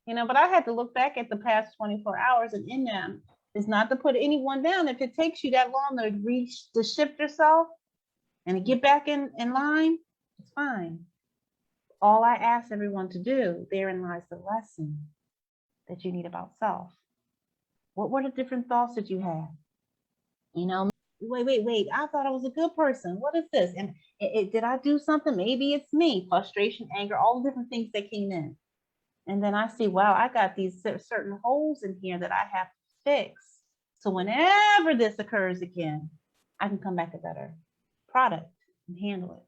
But I had to look back at the past 24 hours, and in them is not to put anyone down. If it takes you that long to shift yourself and to get back in line, it's fine. All I ask everyone to do, therein lies the lesson that you need about self. What were the different thoughts that you had? Wait, I thought I was a good person. What is this? And did I do something? Maybe it's me. Frustration, anger, all the different things that came in. And then I see, wow, I got these certain holes in here that I have to fix. So whenever this occurs again, I can come back a better product and handle it.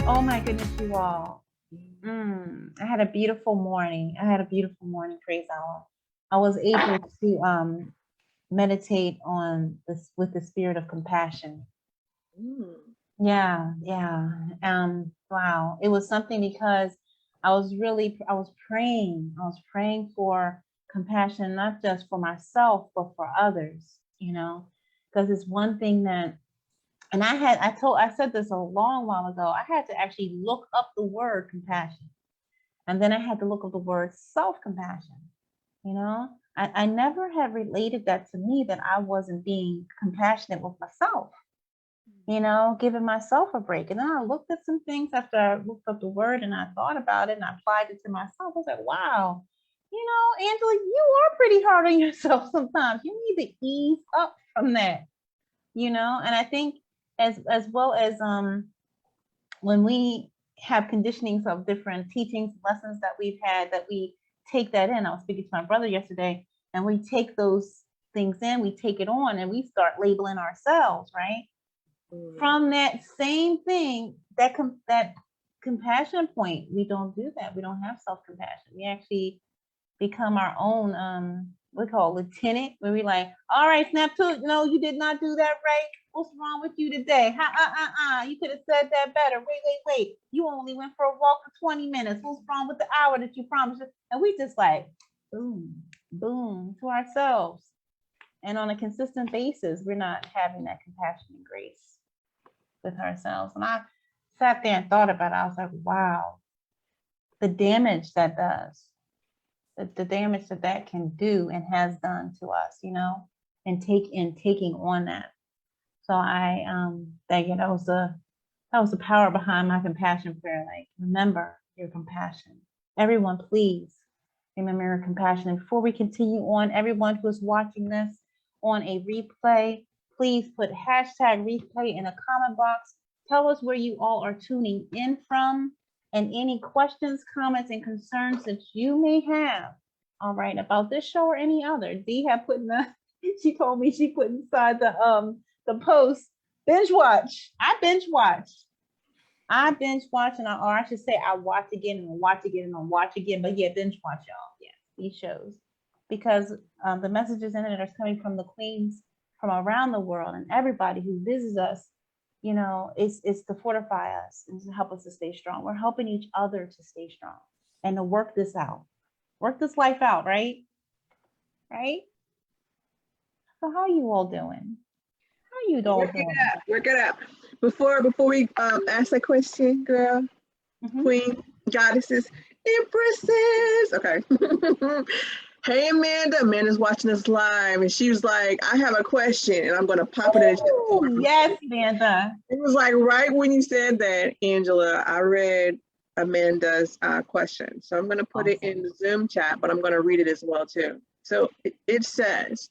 Oh my goodness, you all. I had a beautiful morning. Praise Allah. I was able to meditate on this with the spirit of compassion. Yeah. Wow. It was something because I was praying for compassion, not just for myself, but for others, because it's one thing that, and I said this a long while ago, I had to actually look up the word compassion. And then I had to look up the word self-compassion. I never had related that to me, that I wasn't being compassionate with myself, giving myself a break. And then I looked at some things after I looked up the word and I thought about it and I applied it to myself. I was like, wow, Angela, you are pretty hard on yourself sometimes. You need to ease up from that, and I think as well as when we have conditionings of different teachings, lessons that we've had, that we take that in. I was speaking to my brother yesterday, and we take those things in, we take it on, and we start labeling ourselves, right? From that same thing, that compassion point, we don't do that. We don't have self-compassion. We actually become our own, we call it lieutenant, where we like, all right, snap to it. No, you did not do that right. What's wrong with you today? You could have said that better. Wait. You only went for a walk for 20 minutes. What's wrong with the hour that you promised? And we just like, boom to ourselves. And on a consistent basis, we're not having that compassion and grace with ourselves. And I sat there and thought about it. I was like, wow, the damage that does, the damage that can do and has done to us, and taking on that. So I that was the power behind my compassion prayer. Like, remember your compassion. Everyone, please remember your compassion. And before we continue on, everyone who is watching this on a replay, please put #replay in the comment box. Tell us where you all are tuning in from, and any questions, comments, and concerns that you may have, all right, about this show or any other. Dee had put she told me she put inside the post, binge watch. I binge watch, and or I should say I watch again and watch again and watch again. But yeah, binge watch, y'all. Yeah, these shows, because the messages in it are coming from the queens from around the world, and everybody who visits us, it's to fortify us and to help us to stay strong. We're helping each other to stay strong and to work this life out, right? So how you all doing? How you all doing? Work it up. Before we ask that question, girl, queen, goddesses, empresses. Okay. Hey, Amanda. Amanda's watching us live, and she was like, I have a question, and I'm going to pop it in the chat. Yes, Amanda. It was like right when you said that, Angela, I read Amanda's question. So I'm going to put it in the Zoom chat, but I'm going to read it as well, too. So it says,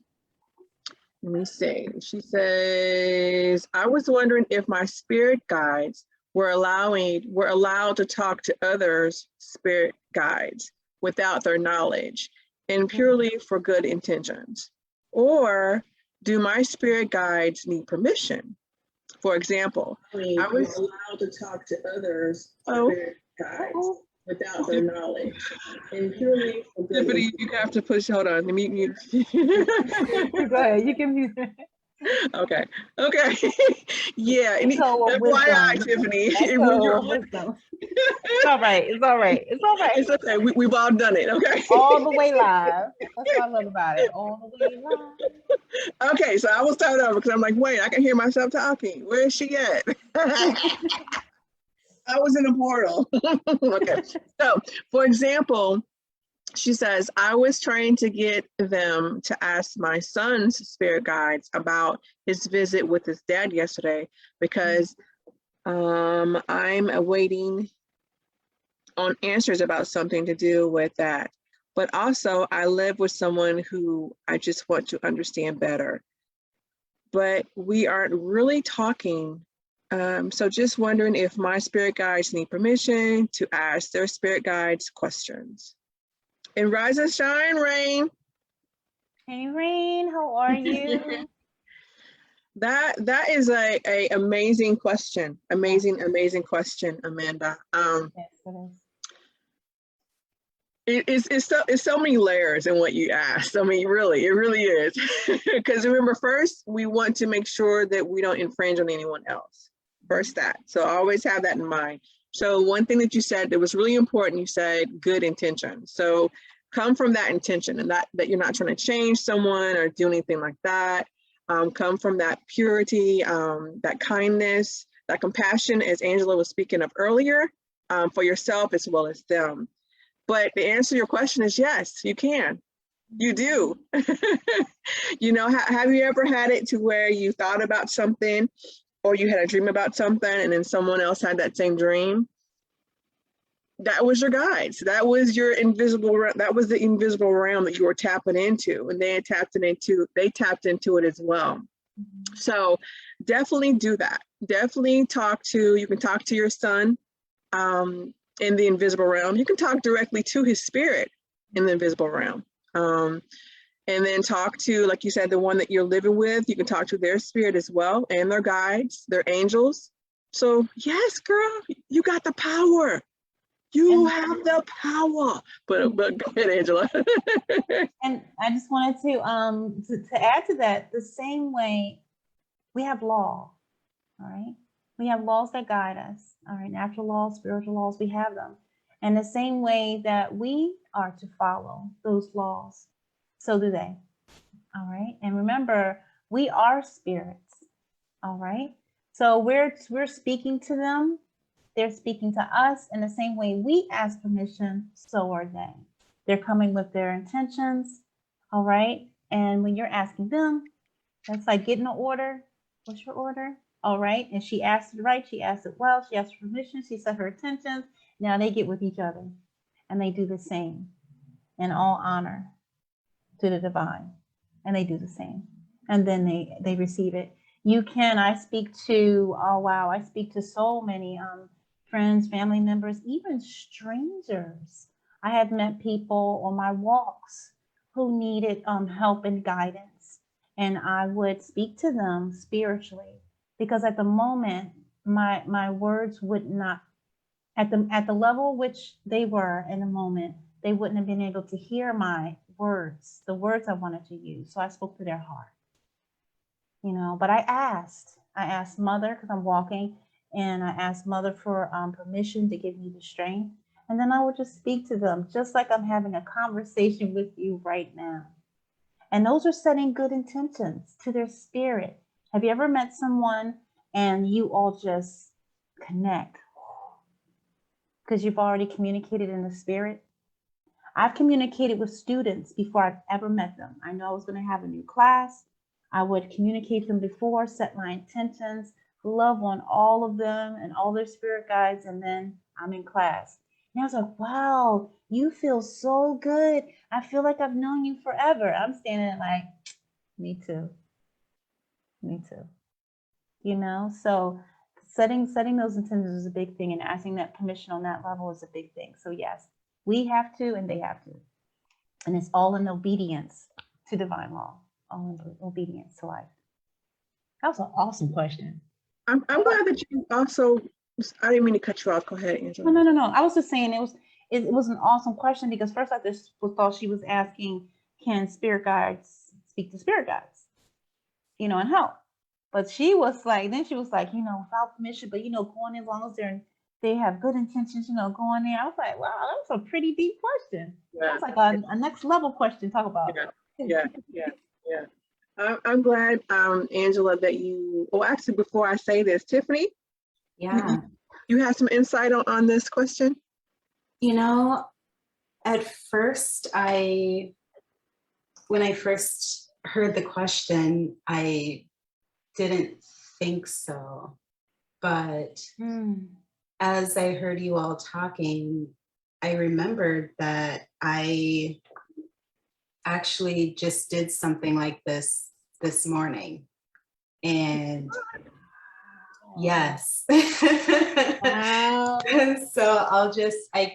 let me see. She says, I was wondering if my spirit guides were allowed to talk to others' spirit guides without their knowledge and purely for good intentions. Or do my spirit guides need permission? For example, I was allowed to talk to others' spirit guides without their knowledge and purely for good intentions. Tiffany, you have to push, hold on, let me mute. Go ahead, you can mute. Okay. Okay. Yeah. Echo of FYI, wisdom. Tiffany, when Echo you're of on, wisdom. It's all right. It's all right. It's all right. it's okay. We've all done it. Okay. All the way live. That's what I love about it. All the way live. Okay. So I will start over because I'm like, wait, I can hear myself talking. Where is she at? I was in a portal. Okay. So, for example, she says, I was trying to get them to ask my son's spirit guides about his visit with his dad yesterday because I'm awaiting on answers about something to do with that. But also, I live with someone who I just want to understand better. But we aren't really talking. So just wondering if my spirit guides need permission to ask their spirit guides questions. And rise and shine, Rain. Hey, Rain, how are you? That is a amazing question. Amazing question, Amanda. Yes, it is. It's so many layers in what you asked. I mean, really, it really is. Because remember, first, we want to make sure that we don't infringe on anyone else. First that. So always have that in mind. So one thing that you said that was really important, you said good intention. So come from that intention and that you're not trying to change someone or do anything like that. Come from that purity, that kindness, that compassion, as Angela was speaking of earlier, for yourself as well as them. But the answer to your question is yes, you can. You do. You know, have you ever had it to where you thought about something or you had a dream about something and then someone else had that same dream? That was your guides. That was your that was the invisible realm that you were tapping into, and they tapped into it as well. So definitely do that. Definitely you can talk to your son in the invisible realm. You can talk directly to his spirit in the invisible realm. And then talk to, like you said, the one that you're living with, you can talk to their spirit as well and their guides, their angels. So yes, girl, you got the power. You have the power. But go ahead, Angela. And I just wanted to add to that, the same way we have law, all right? We have laws that guide us, all right? Natural laws, spiritual laws, we have them. And the same way that we are to follow those laws, so do they, all right? And remember, we are spirits, all right? So we're speaking to them. They're speaking to us in the same way we ask permission, so are they. They're coming with their intentions, all right? And when you're asking them, that's like getting an order. What's your order? All right. And she asked it right. She asked it well. She asked permission. She set her intentions. Now they get with each other and they do the same in all honor to the divine. And they do the same. And then they receive it. I speak to so many friends, family members, even strangers. I have met people on my walks who needed help and guidance. And I would speak to them spiritually because at the moment, my words would not, at the level which they were in the moment, they wouldn't have been able to hear my words, the words I wanted to use. So I spoke to their heart, you know, but I asked Mother, because I'm walking, and I asked Mother for permission to give me the strength. And then I would just speak to them, just like I'm having a conversation with you right now. And those are setting good intentions to their spirit. Have you ever met someone and you all just connect because you've already communicated in the spirit? I've communicated with students before I've ever met them. I know I was going to have a new class. I would communicate them before, set my intentions, love on all of them and all their spirit guides, and then I'm in class. And I was like, wow, you feel so good. I feel like I've known you forever. I'm standing like, me too. Me too. You know, so setting those intentions is a big thing, and asking that permission on that level is a big thing. So yes, we have to and they have to. And it's all in obedience to divine law, all in obedience to life. That was an awesome question. I'm glad that you also, I didn't mean to cut you off. Go ahead, Angela. No. I was just saying it was an awesome question, because first I just thought she was asking, can spirit guides speak to spirit guides? and help. But she was like, without permission, but going in as long as they have good intentions, going there. I was like, wow, that was a pretty deep question. Yeah. That's like a next level question to talk about. Yeah. I'm glad, Angela, that actually, before I say this, Tiffany, Yeah. you have some insight on this question? At first, when I first heard the question, I didn't think so. But as I heard you all talking, I remembered that I actually just did something like this morning. And yes. Wow. And so I'll just add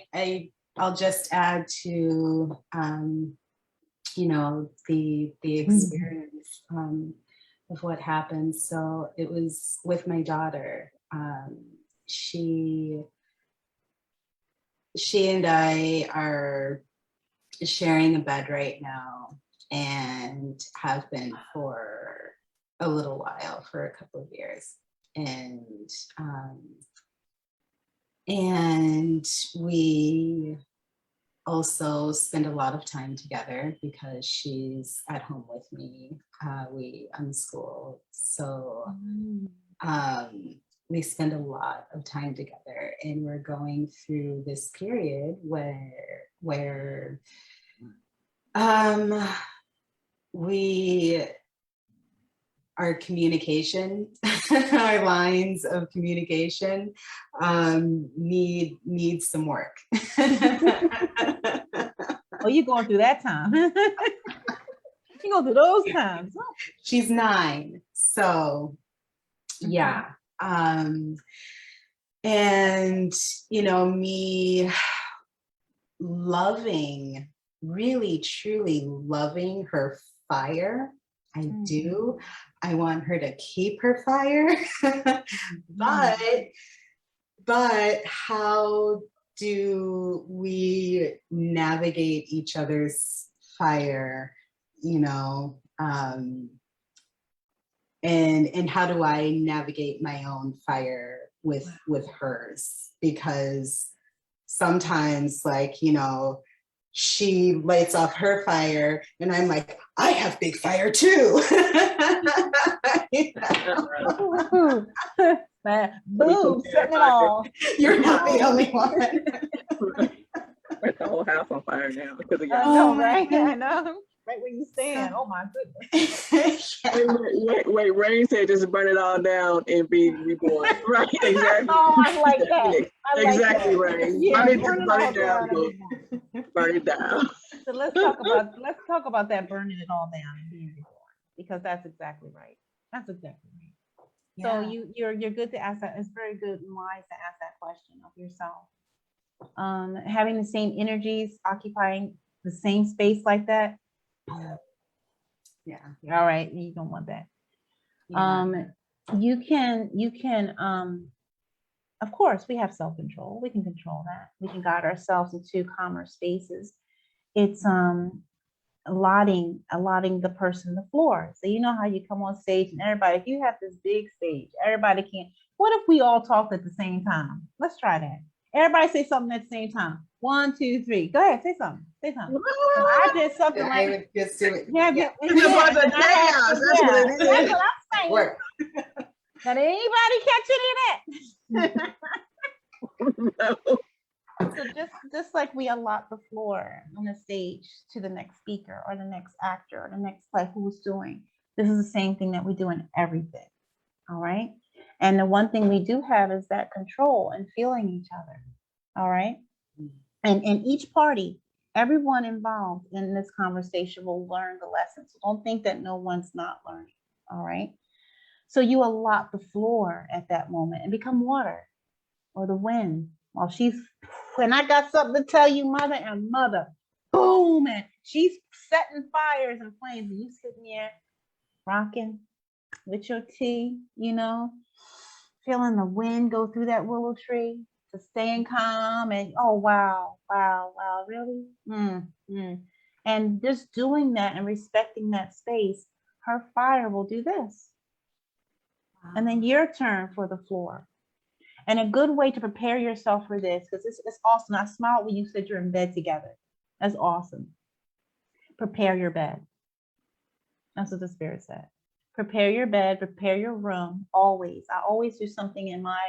to the experience of what happened. So it was with my daughter. She and I are sharing a bed right now, and have been for a little while, for a couple of years. And we also spend a lot of time together because she's at home with me. We unschool, so we spend a lot of time together, and we're going through this period where our communication, our lines of communication need some work. Oh, you're going through that time. You go through those times. She's 9, so yeah. And me loving, really truly loving her fire. I do. I want her to keep her fire. But how do we navigate each other's fire, and how do I navigate my own fire with hers? Because sometimes, she lights off her fire, and I'm like, I have big fire too. Boom, setting it all. You're not the only one. Set the whole house on fire now because of y'all. I know, right? I know. Right where you stand. Oh my goodness. Wait, Rain said just burn it all down and be reborn. Right, exactly. Oh, I like that. Exactly, Rain. Yeah, burn it down. Burn it down. So let's talk about that, burning it all down and being reborn, because that's exactly right. That's exactly right. Yeah. So you're good to ask that. It's very good and wise to ask that question of yourself. Having the same energies, occupying the same space like that. Yeah. All right, you don't want that. Yeah. You can of course we have self-control. We can control that. We can guide ourselves into calmer spaces. It's allotting the person the floor. So you know how you come on stage and everybody, if you have this big stage, everybody can't. What if we all talk at the same time? Let's try that. Everybody say something at the same time. 1, 2, 3. Go ahead, say something. Say something. So I did something like. I would just do it. Yeah. It's about the chaos. That's what it is. That's what I'm saying. Work. Did anybody catch any of that? No. So just like we allot the floor on the stage to the next speaker or the next actor or the next play who's doing, this is the same thing that we do in everything. All right. And the one thing we do have is that control and feeling each other. All right. And each party, everyone involved in this conversation will learn the lesson. So don't think that no one's not learning. All right. So you allot the floor at that moment and become water or the wind while she's, and I got something to tell you, mother, and mother, boom, and she's setting fires and flames, and you sitting there rocking with your tea, feeling the wind go through that willow tree, to staying calm, and oh, wow, really? And just doing that and respecting that space, her fire will do this. And then your turn for the floor. And a good way to prepare yourself for this, because it's awesome. I smiled when you said you're in bed together. That's awesome. Prepare your bed. That's what the Spirit said. Prepare your bed, prepare your room, always. I always do something in my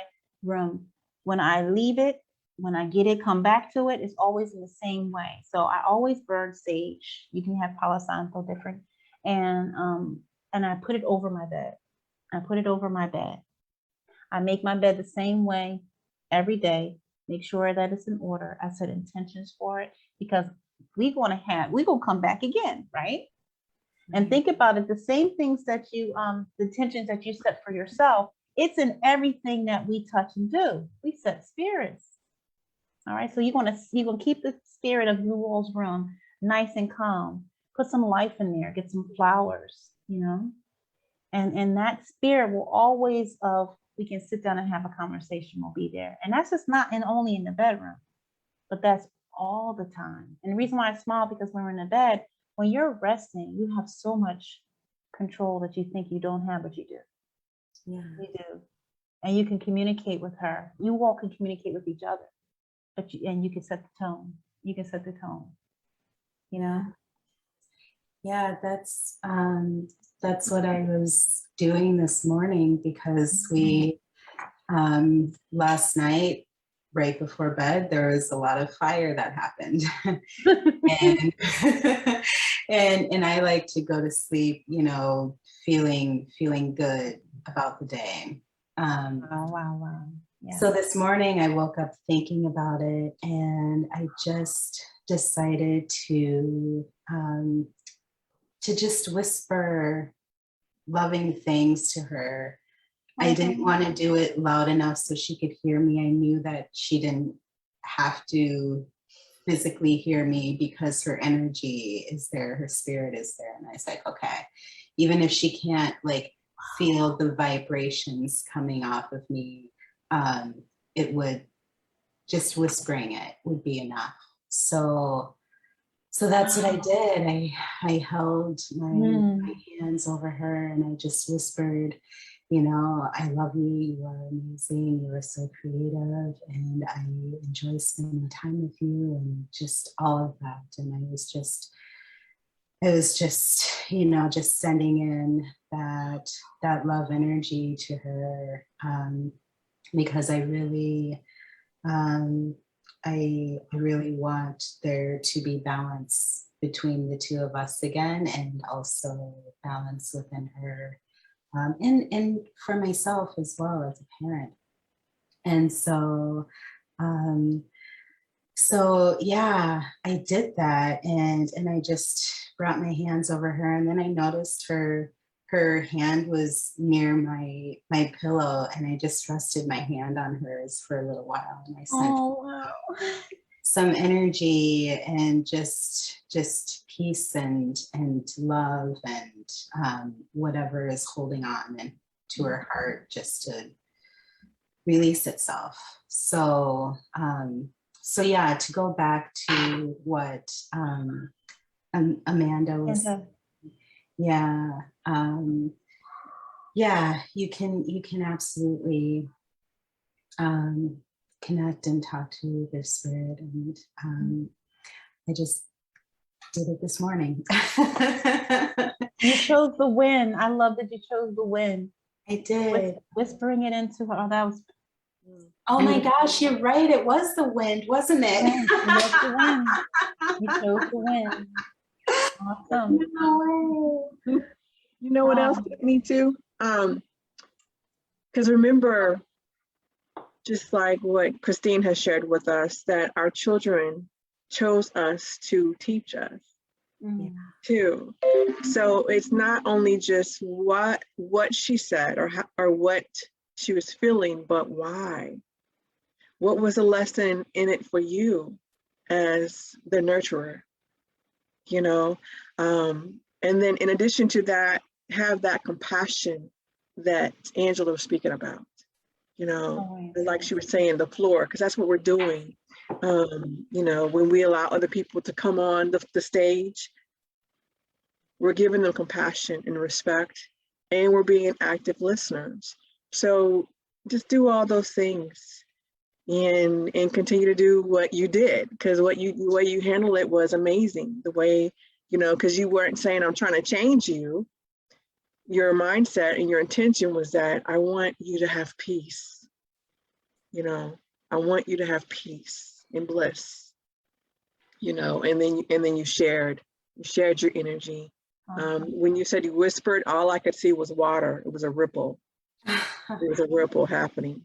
room. When I leave it, when I get it, come back to it, it's always in the same way. So I always burn sage. You can have Palo Santo different. And I put it over my bed. I put it over my bed. I make my bed the same way every day. Make sure that it's in order. I set intentions for it because we're gonna come back again, right? And think about it, the same things that you, the intentions that you set for yourself, it's in everything that we touch and do. We set spirits. All right, so you're gonna keep the spirit of New World's room nice and calm. Put some life in there, get some flowers, you know? And that spirit will always we can sit down and have a conversation, will be there. And that's just not only in the bedroom, but that's all the time. And the reason why I smile, because when we're in the bed, when you're resting, you have so much control that you think you don't have, but you do. Yeah. You do. And you can communicate with her. You all can communicate with each other. And you can set the tone. You can set the tone. You know? Yeah, that's what I was doing this morning, because we last night, right before bed, there was a lot of fire that happened. and I like to go to sleep, you know, feeling good about the day. Wow. Yeah. So this morning I woke up thinking about it, and I just decided to just whisper loving things to her. I didn't want to do it loud enough so she could hear me. I knew that she didn't have to physically hear me because her energy is there, her spirit is there. And I was like, okay, even if she can't like feel the vibrations coming off of me, it would, just whispering it would be enough. So that's what I did. I held my hands over her and I just whispered, you know, I love you, you are amazing, you are so creative, and I enjoy spending time with you, and just all of that. And it was just, you know, just sending in that love energy to her, because I really want there to be balance between the two of us again, and also balance within her, and for myself as well as a parent. And so yeah, I did that, and I just brought my hands over her, and then I noticed her hand was near my pillow, and I just rested my hand on hers for a little while, and I sent some energy and just peace and love and whatever is holding on and to her heart, just to release itself. So yeah, to go back to what Amanda was, yeah, you can absolutely connect and talk to their spirit, and I just did it this morning. You chose the wind. I love that you chose the wind. I did. Whispering it into her. Oh, that was. Oh my gosh, you're right. It was the wind, wasn't it? It was the wind. You chose the wind. Awesome. No way. You know what else hit me too? Because remember, just like what Christine has shared with us, that our children chose us to teach us too. So it's not only just what she said or what she was feeling, but why. What was the lesson in it for you as the nurturer? You know, and then in addition to that, have that compassion that Angela was speaking about. You know, like she was saying, the floor, because that's what we're doing. You know, when we allow other people to come on the stage, we're giving them compassion and respect, and we're being active listeners. So just do all those things and continue to do what you did, because the way you handled it was amazing. The way, because you weren't saying, I'm trying to change you. Your mindset and your intention was that I want you to have peace. I want you to have peace and bliss, and then you shared your energy. When you said you whispered, all I could see was water. It was a ripple. It was a ripple happening,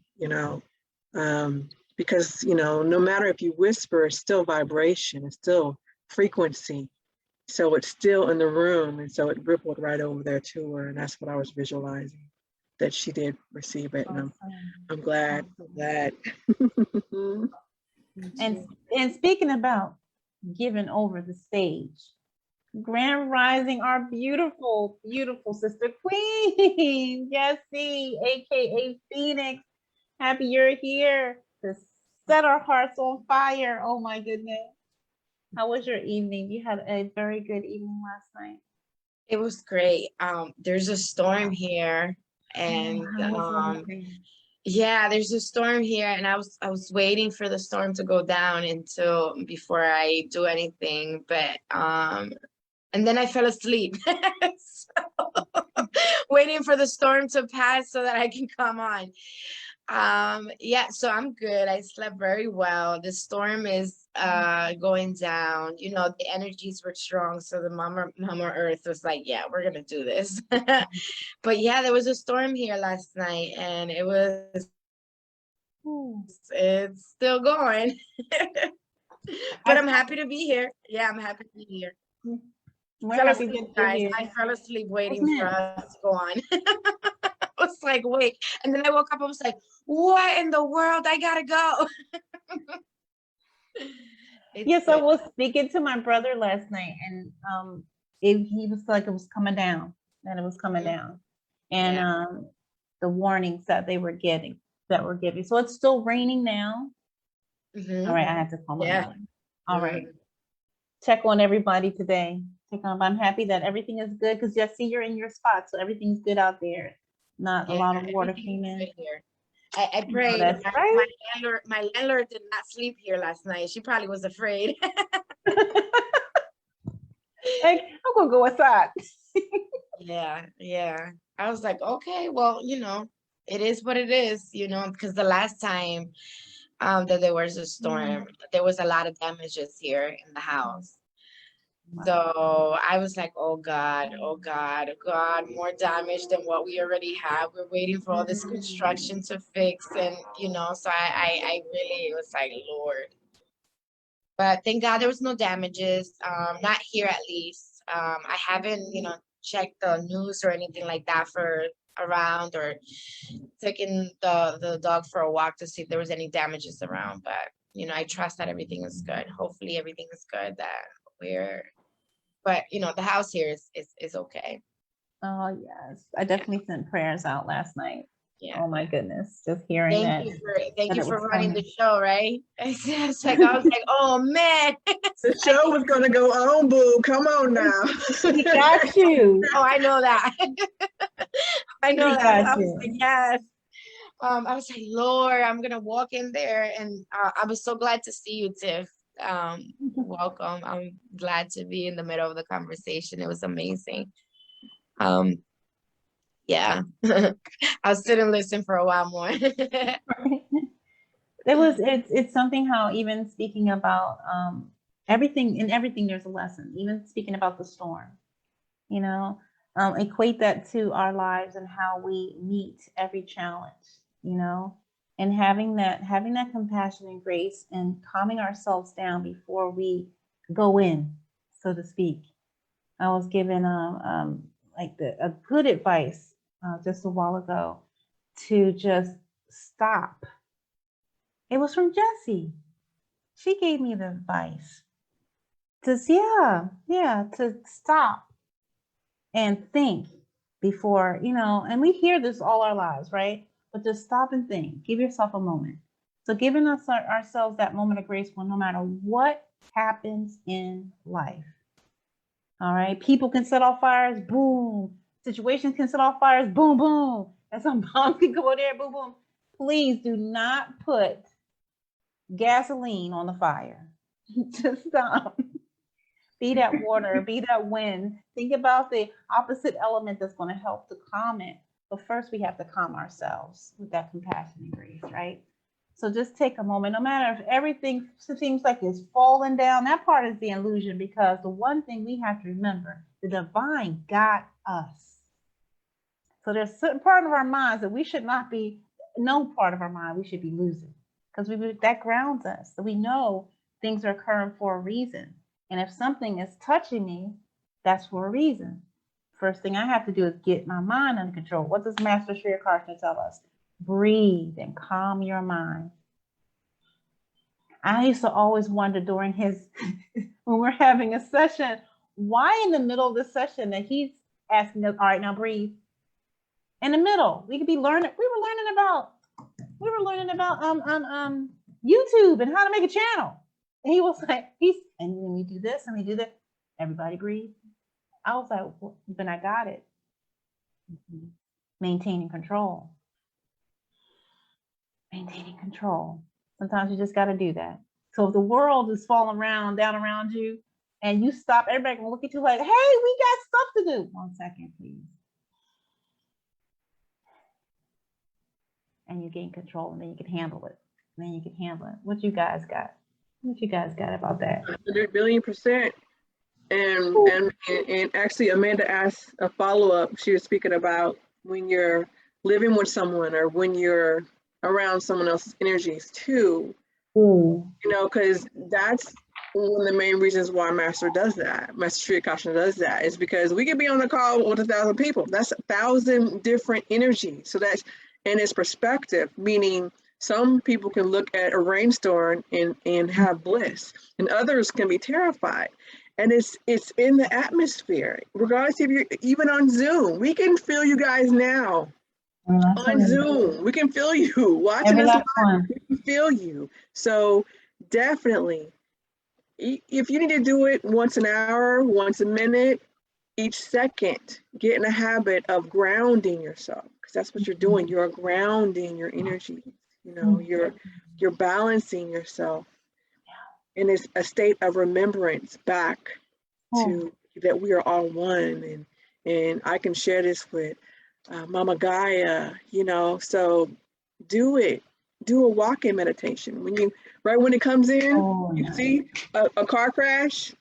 because, no matter if you whisper, it's still vibration, it's still frequency. So it's still in the room. And so it rippled right over there to her. And that's what I was visualizing, that she did receive it. And I'm glad. And speaking about giving over the stage, Grand Rising, our beautiful, beautiful sister Queen, Jessie, aka Phoenix. Happy you're here to set our hearts on fire. Oh my goodness. How was your evening? You had a very good evening last night. It was great. There's a storm here, and yeah, there's a storm here, and I was waiting for the storm to go down before I do anything, but and then I fell asleep. So, waiting for the storm to pass so that I can come on. Yeah, so I'm good. I slept very well. The storm is going down. The energies were strong, so the mama Earth was like, yeah, we're gonna do this. But yeah, there was a storm here last night, and it's still going. But I'm happy to be here. Yeah, I'm happy to be here. We're happy to be here. I fell asleep waiting for us to go on. I was like, wait. And then I woke up, I was like, what in the world? I gotta go. Yes, I was speaking to my brother last night, and he was like, it was coming down, and it was coming down. And the warnings that they were giving. So it's still raining now. All right, I have to call my mother. All right. Check on everybody today. I'm happy that everything is good, because Jesse, you're in your spot, so everything's good out there. Not a lot of water came in. I prayed. That's right. My landlord did not sleep here last night. She probably was afraid. Like, I'm gonna go outside. Yeah. I was like, okay, well, it is what it is, because the last time that there was a storm, there was a lot of damages here in the house. So I was like, oh God, more damage than what we already have. We're waiting for all this construction to fix, and so I really was like, Lord. But thank God there was no damages, not here at least. I haven't, checked the news or anything like that for around, or taking the dog for a walk to see if there was any damages around. But I trust that everything is good. Hopefully everything is good, but the house here is okay. Oh yes, I definitely sent prayers out last night. Yeah. Oh my goodness, just hearing that. Thank you for running the show, right? I was like, oh man, the show was gonna go on, boo. Come on now. We got you. Oh, I know that. I know that. I was like, yes. I was like, Lord, I'm gonna walk in there, and I was so glad to see you, Tiff. Welcome. I'm glad to be in the middle of the conversation. It was amazing. Yeah. I'll sit and listen for a while more. It's something how, even speaking about everything there's a lesson. Even speaking about the storm, equate that to our lives and how we meet every challenge, and having that compassion and grace, and calming ourselves down before we go in, so to speak. I was given a good advice just a while ago, to just stop. It was from Jessie. She gave me the advice to stop and think before, and we hear this all our lives, right? But just stop and think. Give yourself a moment. So giving ourselves that moment of grace, when no matter what happens in life, All right. People can set off fires, boom. Situations can set off fires, boom, boom. And some bombs can go there, boom, boom. Please do not put gasoline on the fire. Just stop. Be that water, be that wind. Think about the opposite element that's going to help to calm it. But first, we have to calm ourselves with that compassion and grace, right? So just take a moment. No matter if everything seems like it's falling down, that part is the illusion, because the one thing we have to remember, the divine got us. So there's certain part of our minds that we should not be, no part of our mind we should be losing, because that grounds us. So we know things are occurring for a reason. And if something is touching me, that's for a reason. First thing I have to do is get my mind under control. What does Master 𝕱𝖊𝖘 tell us? Breathe and calm your mind. I used to always wonder during his, when we're having a session, why in the middle of the session that he's asking us, all right, now breathe. In the middle, we could be learning, we were learning about YouTube and how to make a channel. And he was like, and then we do this and we do that. Everybody breathe. I was like, well, then I got it. Maintaining control. Maintaining control. Sometimes you just got to do that. So if the world is falling down around you, and you stop, everybody can look at you like, hey, we got stuff to do. 1 second, please. And you gain control, and then you can handle it. And then you can handle it. What you guys got? What you guys got about that? 100 billion%. And actually, Amanda asked a follow-up. She was speaking about when you're living with someone or when you're around someone else's energies too. Ooh. You know, because that's one of the main reasons why Master does that. Master 𝕱𝖊𝖘 does that is because we could be on the call with 1,000 people. That's 1,000 different energies. So that's, and it's perspective, meaning some people can look at a rainstorm and have bliss, and others can be terrified. And it's in the atmosphere, regardless if you're even on Zoom. We can feel you guys now. On Zoom, we can feel you watching us live, we can feel you. So definitely, if you need to do it once an hour, once a minute, each second, get in a habit of grounding yourself, because that's what you're doing. You're grounding your energy. You know, you're balancing yourself, and it's a state of remembrance back to that we are all one. And I can share this with Mama Gaia, you know, so do it. Do a walk-in meditation. When it comes in, you see a car crash,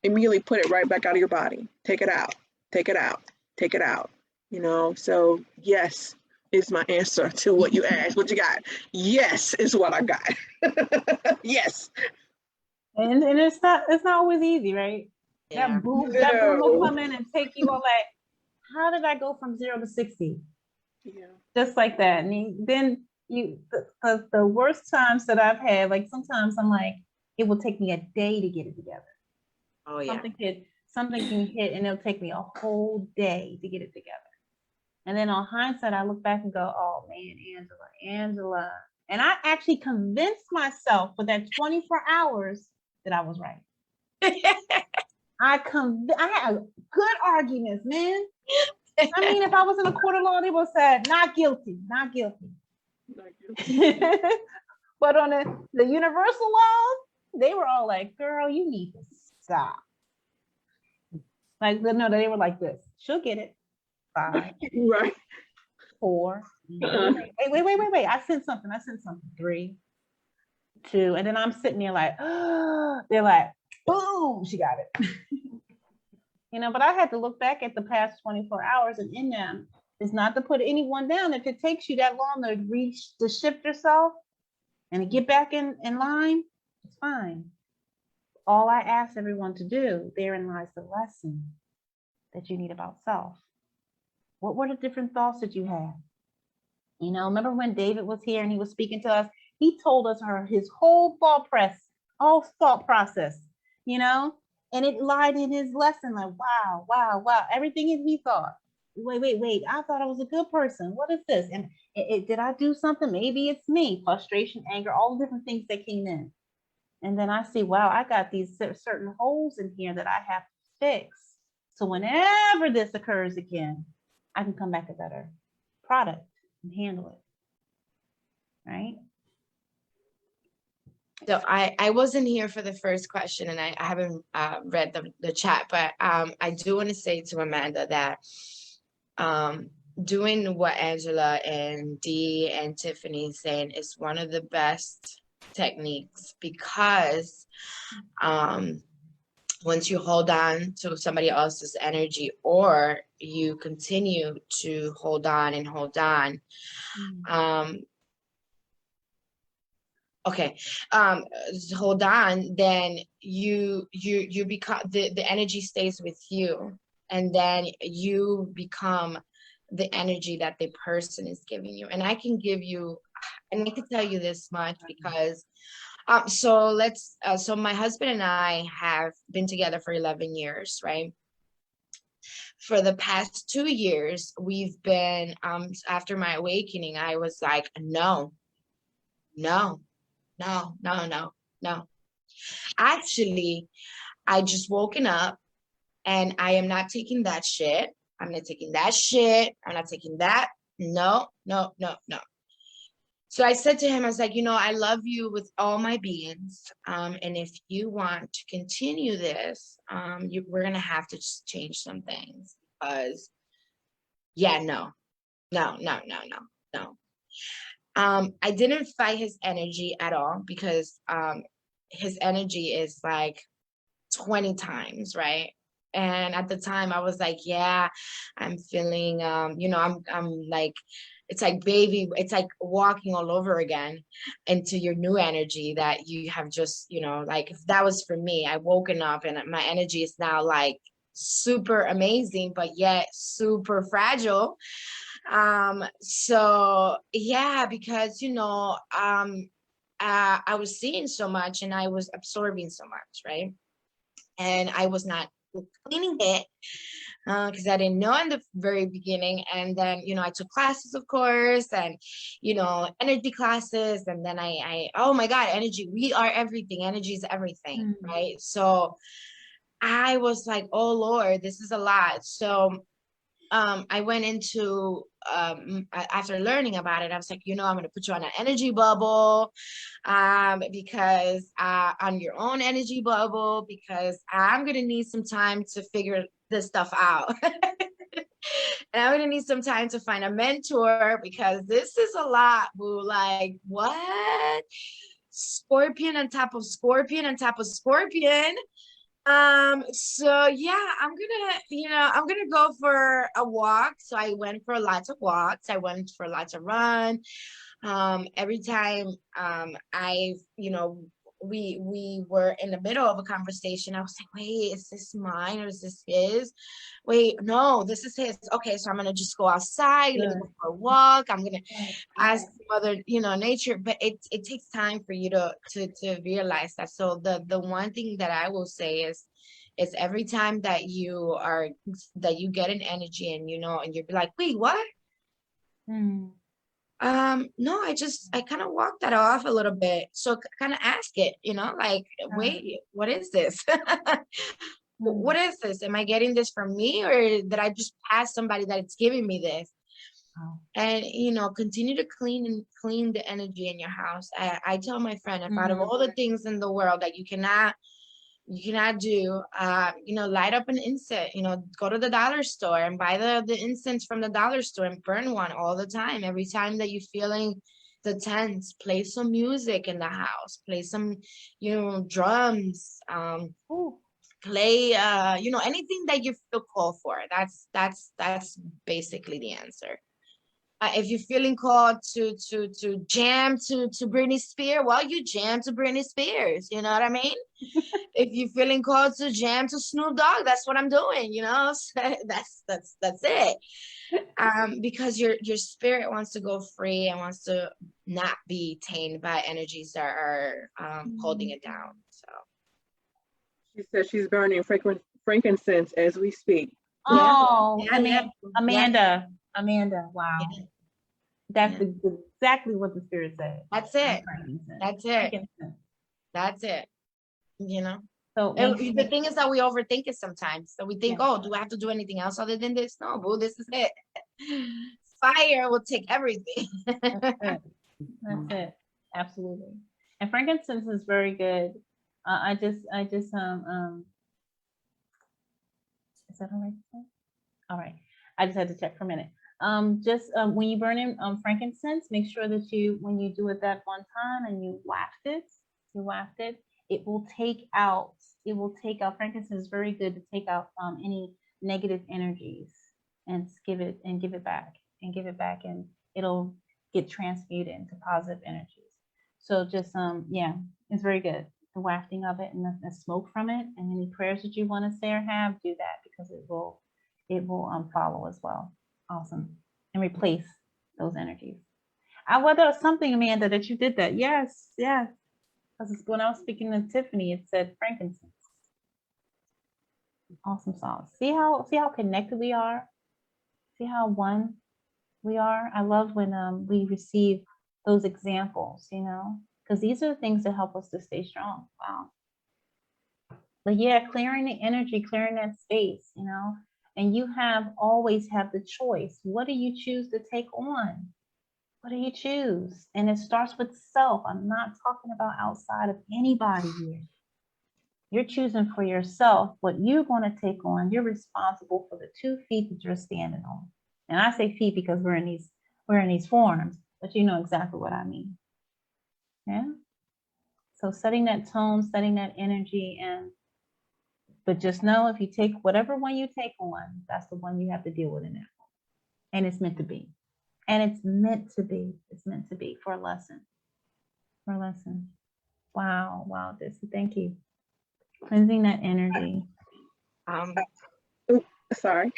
immediately put it right back out of your body. Take it out, take it out, take it out, you know? So yes, is my answer to what you asked. What you got? Yes, is what I got. Yes. And it's not always easy, right? Yeah. That boom will come in and take you all like, how did I go from 0 to 60? Yeah. Just like that. And then the worst times that I've had, like sometimes I'm like, it will take me a day to get it together. Oh yeah. Something can hit and it'll take me a whole day to get it together. And then on hindsight, I look back and go, oh man, Angela. And I actually convinced myself for that 24 hours that I was right. I had good arguments, man. I mean, if I was in a court of law, they would have said, not guilty, not guilty. Not guilty. But on the universal laws, they were all like, girl, you need to stop. Like, no, they were like this. She'll get it. 5. Right. 4. Wait. I sent something. 3, 2. And then I'm sitting there like, oh, they're like, boom, she got it. You know, but I had to look back at the past 24 hours, and in them is not to put anyone down. If it takes you that long to shift yourself and to get back in line, it's fine. All I ask everyone to do, therein lies the lesson that you need about self. What were the different thoughts that you had? You know, remember when David was here and he was speaking to us? He told us his whole thought process, you know, and it lied in his lesson. Like, wow, everything he thought. Wait, I thought I was a good person. What is this? And did I do something? Maybe it's me. Frustration, anger, all the different things that came in. And then I see, wow, I got these certain holes in here that I have to fix. So whenever this occurs again, I can come back a better product and handle it. Right? So I wasn't here for the first question, and I haven't read the chat, but I do want to say to Amanda that doing what Angela and Dee and Tiffany saying is one of the best techniques, because once you hold on to somebody else's energy, or you continue to hold on and hold on, hold on, then you become, the energy stays with you, and then you become the energy that the person is giving you. And I can give you, and I can tell you this much, because so my husband and I have been together for 11 years, right? For the past 2 years, we've been, after my awakening, I was like, no. Actually, I just woken up, and I am not taking that shit. I'm not taking that shit. I'm not taking that. No. So I said to him, I was like, I love you with all my beings. And if you want to continue this, we're going to have to just change some things, because no. I didn't fight his energy at all, because his energy is like 20 times, right? And at the time I was like, yeah, I'm feeling, I'm like, it's like, baby, it's like walking all over again into your new energy that you have just, like, if that was for me, I woken up and my energy is now like super amazing, but yet super fragile. So yeah, because, I was seeing so much, and I was absorbing so much, right? And I was not cleaning it, because I didn't know in the very beginning. And then, I took classes, of course, and, energy classes. And then I oh my God, energy, we are everything. Energy is everything, right? So I was like, oh Lord, this is a lot. So I went into, after learning about it, I was like, I'm going to put you on an energy bubble, because on your own energy bubble, because I'm going to need some time to figure this stuff out. And I'm going to need some time to find a mentor, because this is a lot, boo. Like, what? Scorpion on top of scorpion on top of scorpion. So yeah, I'm gonna go for a walk. So I went for lots of walks. I went for lots of run. Every time, we were in the middle of a conversation, I was like, wait, is this mine or is this his? Wait, no, this is his. Okay, so I'm gonna just go outside, let me go for a walk. I'm gonna ask Mother, nature, but it takes time for you to realize that. So the one thing that I will say is every time that you get an energy, and and you'll be like, wait, what? No, I kind of walked that off a little bit. So kind of ask it, like, wait, what is this? What is this? Am I getting this from me, or did I just pass somebody that it's giving me this? And continue to clean the energy in your house. I tell my friend, if out of all the things in the world that you cannot do, light up an incense, go to the dollar store and buy the incense from the dollar store and burn one all the time. Every time that you're feeling the tense, play some music in the house, play some, drums, play, anything that you feel called for. That's basically the answer. If you're feeling called to jam to Britney Spears, well, you jam to Britney Spears. You know what I mean? If you're feeling called to jam to Snoop Dogg, that's what I'm doing. So that's it. Because your spirit wants to go free and wants to not be tainted by energies that are holding it down. So she says she's burning frankincense as we speak. Oh, yeah. Amanda, wow. Yeah. That's exactly what the spirit said. That's it. That's it. So The thing is that we overthink it sometimes. So we think, Yeah. oh, do I have to do anything else other than this? No, boo, this is it. Fire will take everything. That's it. Absolutely. And frankincense is very good. I just is that all right? All right. I just had to check for a minute. When you burn in frankincense, make sure that when you do it that one time and you waft it, it will take out, frankincense is very good to take out any negative energies and give it back, and it'll get transmuted into positive energies. So just, yeah, it's very good. The wafting of it and the smoke from it, and any prayers that you want to say or have, do that, because it will follow as well. Awesome. And replace those energies. Well, there was something, Amanda, that you did that. Yes. Because when I was speaking to Tiffany, it said frankincense. Awesome sauce. See how connected we are? See how one we are? I love when we receive those examples, because these are the things that help us to stay strong. Wow. But yeah, clearing the energy, clearing that space, and you always have the choice. What do you choose to take on? What do you choose? And it starts with self. I'm not talking about outside of anybody here. You're choosing for yourself what you're going to take on. You're responsible for the 2 feet that you're standing on. And I say feet because we're in these forms, but you know exactly what I mean. Yeah. So setting that tone, setting that energy, but just know, if you take whatever one you take on, that's the one you have to deal with in that moment. And it's meant to be. And it's meant to be. It's meant to be for a lesson. Wow. Thank you. Cleansing that energy. Sorry.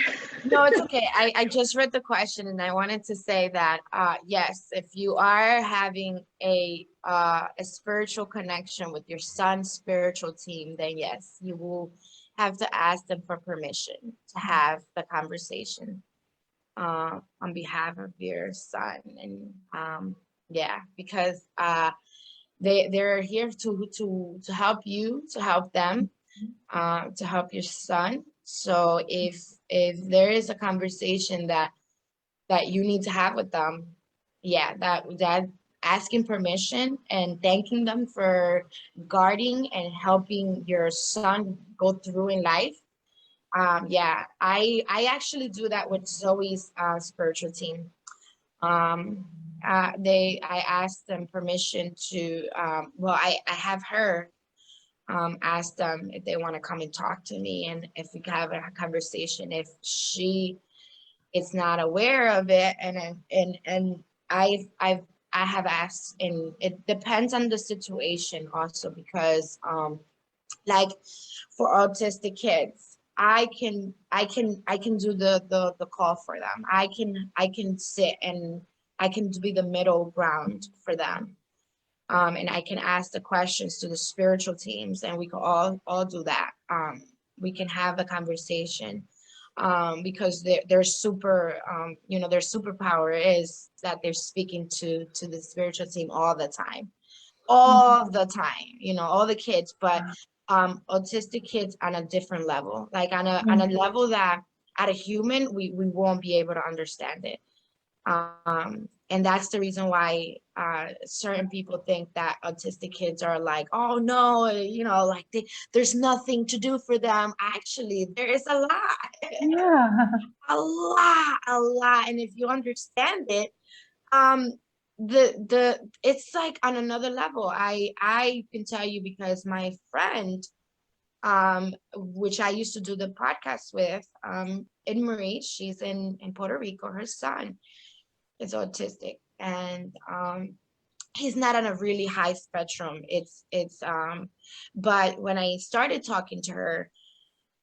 No, it's okay. I just read the question, and I wanted to say that yes, if you are having a spiritual connection with your son's spiritual team, then yes, you will have to ask them for permission to have the conversation on behalf of your son. And yeah, because they're here to help you, to help them, to help your son. So if there is a conversation that you need to have with them, yeah, that asking permission and thanking them for guarding and helping your son go through in life. Yeah, I actually do that with Zoe's spiritual team. I asked them permission to I have her ask them if they want to come and talk to me, and if we can have a conversation. If she is not aware of it, and I have asked, and it depends on the situation also, because like for autistic kids, I can do the call for them. I can sit and I can be the middle ground for them. And I can ask the questions to the spiritual teams, and we can all do that. We can have a conversation, because their super, their superpower is that they're speaking to the spiritual team all the time, all the kids. But autistic kids on a different level, like on a level that at a human we won't be able to understand it. And that's the reason why certain people think that autistic kids are like, oh no, like there's nothing to do for them. Actually, there is a lot. Yeah. a lot. And if you understand it, it's like on another level. I can tell you, because my friend, which I used to do the podcast with, 𝕱𝖊𝖘, she's in Puerto Rico. Her son is autistic, and he's not on a really high spectrum. But when I started talking to her,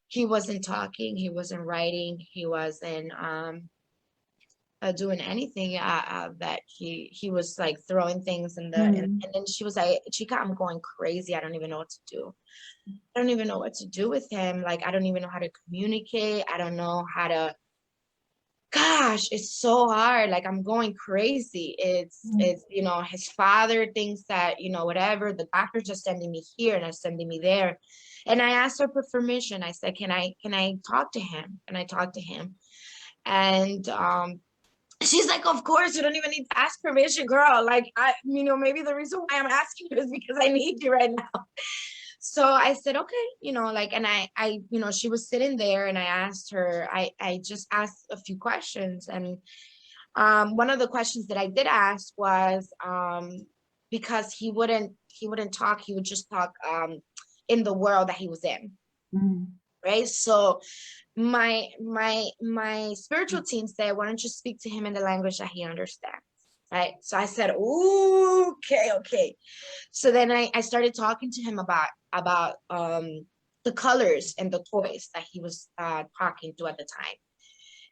he wasn't talking, he wasn't writing, he wasn't doing anything that he was like throwing things in the and then she was like, Chica, I'm going crazy. I don't even know what to do. I don't even know what to do with him. Like, I don't even know how to communicate. I don't know how to gosh, it's so hard. Like, I'm going crazy. It's, you know, his father thinks that, you know, whatever, the doctors are sending me here and are sending me there. And I asked her for permission. I said, can I talk to him? Can I talk to him? And she's like, of course, you don't even need to ask permission, girl. Like, you know, maybe the reason why I'm asking you is because I need you right now. So I said, okay, you know, like, and I, you know, she was sitting there and I asked her, I just asked a few questions. And one of the questions that I did ask was, because he wouldn't talk, he would just talk in the world that he was in. Right. So my spiritual team said, why don't you speak to him in the language that he understands? Right. So I said, okay. So then I started talking to him about the colors and the toys that he was talking to at the time.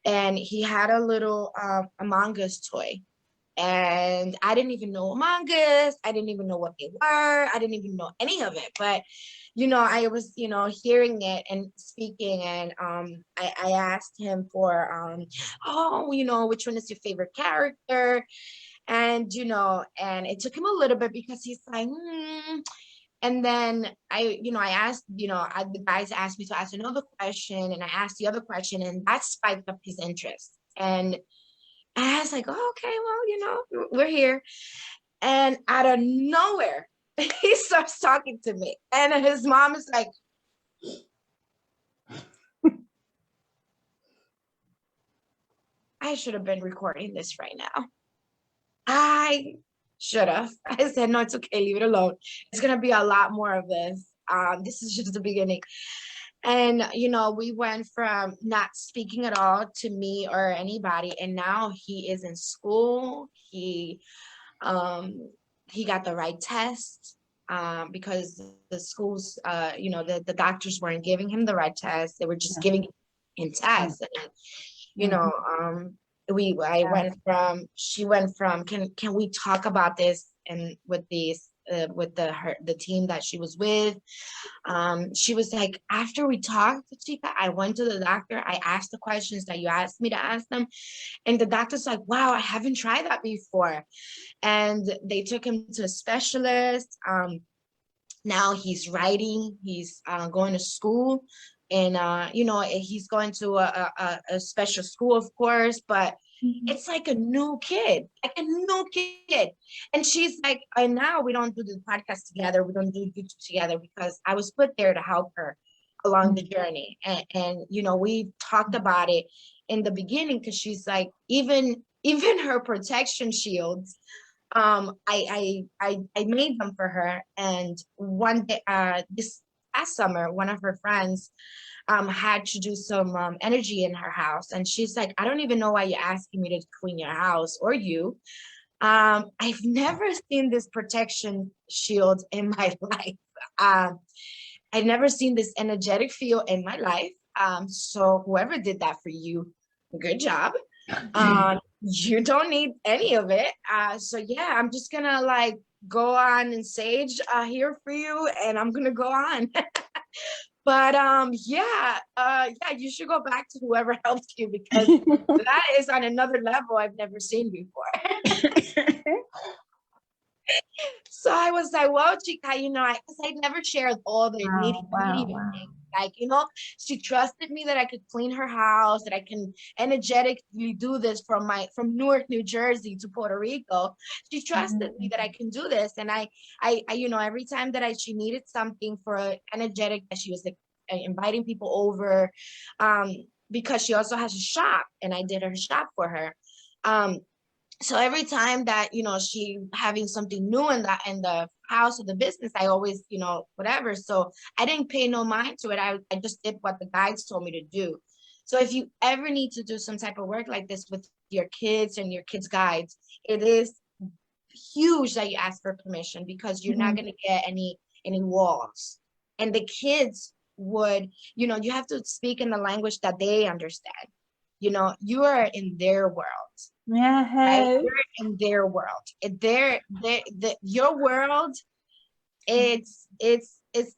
And he had a little Among Us toy. And I didn't even know Among Us. I didn't even know what they were. I didn't even know any of it. But, you know, I was, you know, hearing it and speaking. And I asked him for, oh, you know, which one is your favorite character? And, you know, and it took him a little bit because he's like, And then I asked, the guys asked me to ask another question, and I asked the other question, and that spiked up his interest. And I was like, oh, okay, well, we're here. And out of nowhere, he starts talking to me. And his mom is like, I should have been recording this right now. I should have. I said, no, it's okay, leave it alone. It's going to be a lot more of this. This is just the beginning. And, we went from not speaking at all to me or anybody. And now he is in school. He got the right test because the schools, the doctors weren't giving him the right test. They were just giving him tests. And, she went from, can we talk about this? And with the team that she was with, she was like, after we talked, Chica, I went to the doctor. I asked the questions that you asked me to ask them. And the doctor's like, wow, I haven't tried that before. And they took him to a specialist. Now he's writing, he's going to school. And, he's going to a special school, of course, but it's like a new kid. And she's like, and now we don't do the podcast together. We don't do YouTube together because I was put there to help her along the journey. And we talked about it in the beginning because she's like, even her protection shields, I made them for her. And one day, this past summer, one of her friends had to do some energy in her house. And she's like, I don't even know why you're asking me to clean your house or you. I've never seen this protection shield in my life. I've never seen this energetic field in my life. So whoever did that for you, good job. You don't need any of it. So yeah, I'm just gonna like go on and sage here for you, and I'm gonna go on. But you should go back to whoever helped you because that is on another level I've never seen before. So I was like, well, Chica, because I never shared all the nitty-gritty things. Like, she trusted me that I could clean her house, that I can energetically do this from Newark, New Jersey to Puerto Rico. She trusted me that I can do this. And I every time that she needed something for energetic, that she was like inviting people over, because she also has a shop and I did her shop for her. So every time that, she having something new in the house or the business, I always, whatever. So I didn't pay no mind to it. I just did what the guides told me to do. So if you ever need to do some type of work like this with your kids and your kids' guides, it is huge that you ask for permission because you're not going to get any walls. And the kids would, you have to speak in the language that they understand. You are in their world. Yeah, right? You're in their world. Your world, it's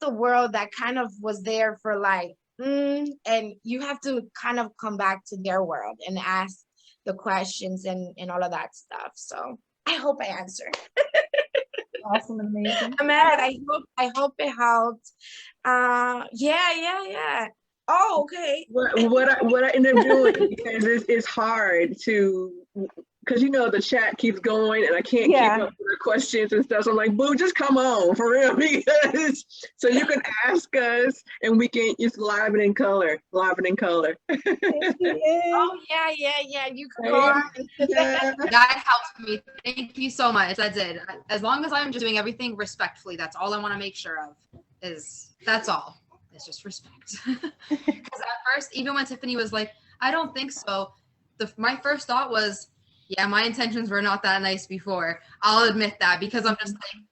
the world that kind of was there for like, and you have to kind of come back to their world and ask the questions and all of that stuff. So I hope I answered. Awesome, amazing. Ahmed, I hope it helped. Yeah. Oh, okay. What I end up doing, because it's hard to, because the chat keeps going and I can't keep up with the questions and stuff. So I'm like, boo, just come on for real, because so you can ask us and we can just live it in color. Oh yeah. You can go on. That helps me. Thank you so much. That did. As long as I'm just doing everything respectfully, that's all I want to make sure of. That's all. It's just respect. Because at first, even when Tiffany was like, I don't think so, my first thought was, yeah, my intentions were not that nice before. I'll admit that, because I'm just like,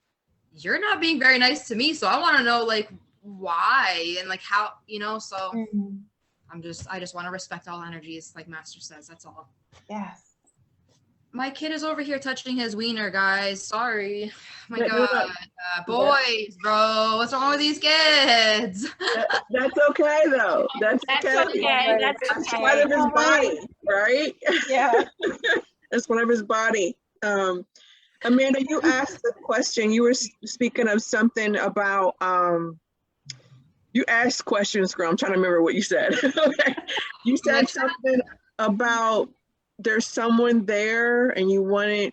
you're not being very nice to me, so I want to know like why and like how, so I just want to respect all energies, like Master says. That's all. Yes. My kid is over here touching his wiener, guys. Sorry. My God. Boys, bro. What's wrong with these kids? That's okay, though. That's okay. That's part of his body, right? Yeah. That's part of his body. Amanda, you asked the question. You were speaking of something about, you asked questions, girl. I'm trying to remember what you said. Okay. You said something about there's someone there and you wanted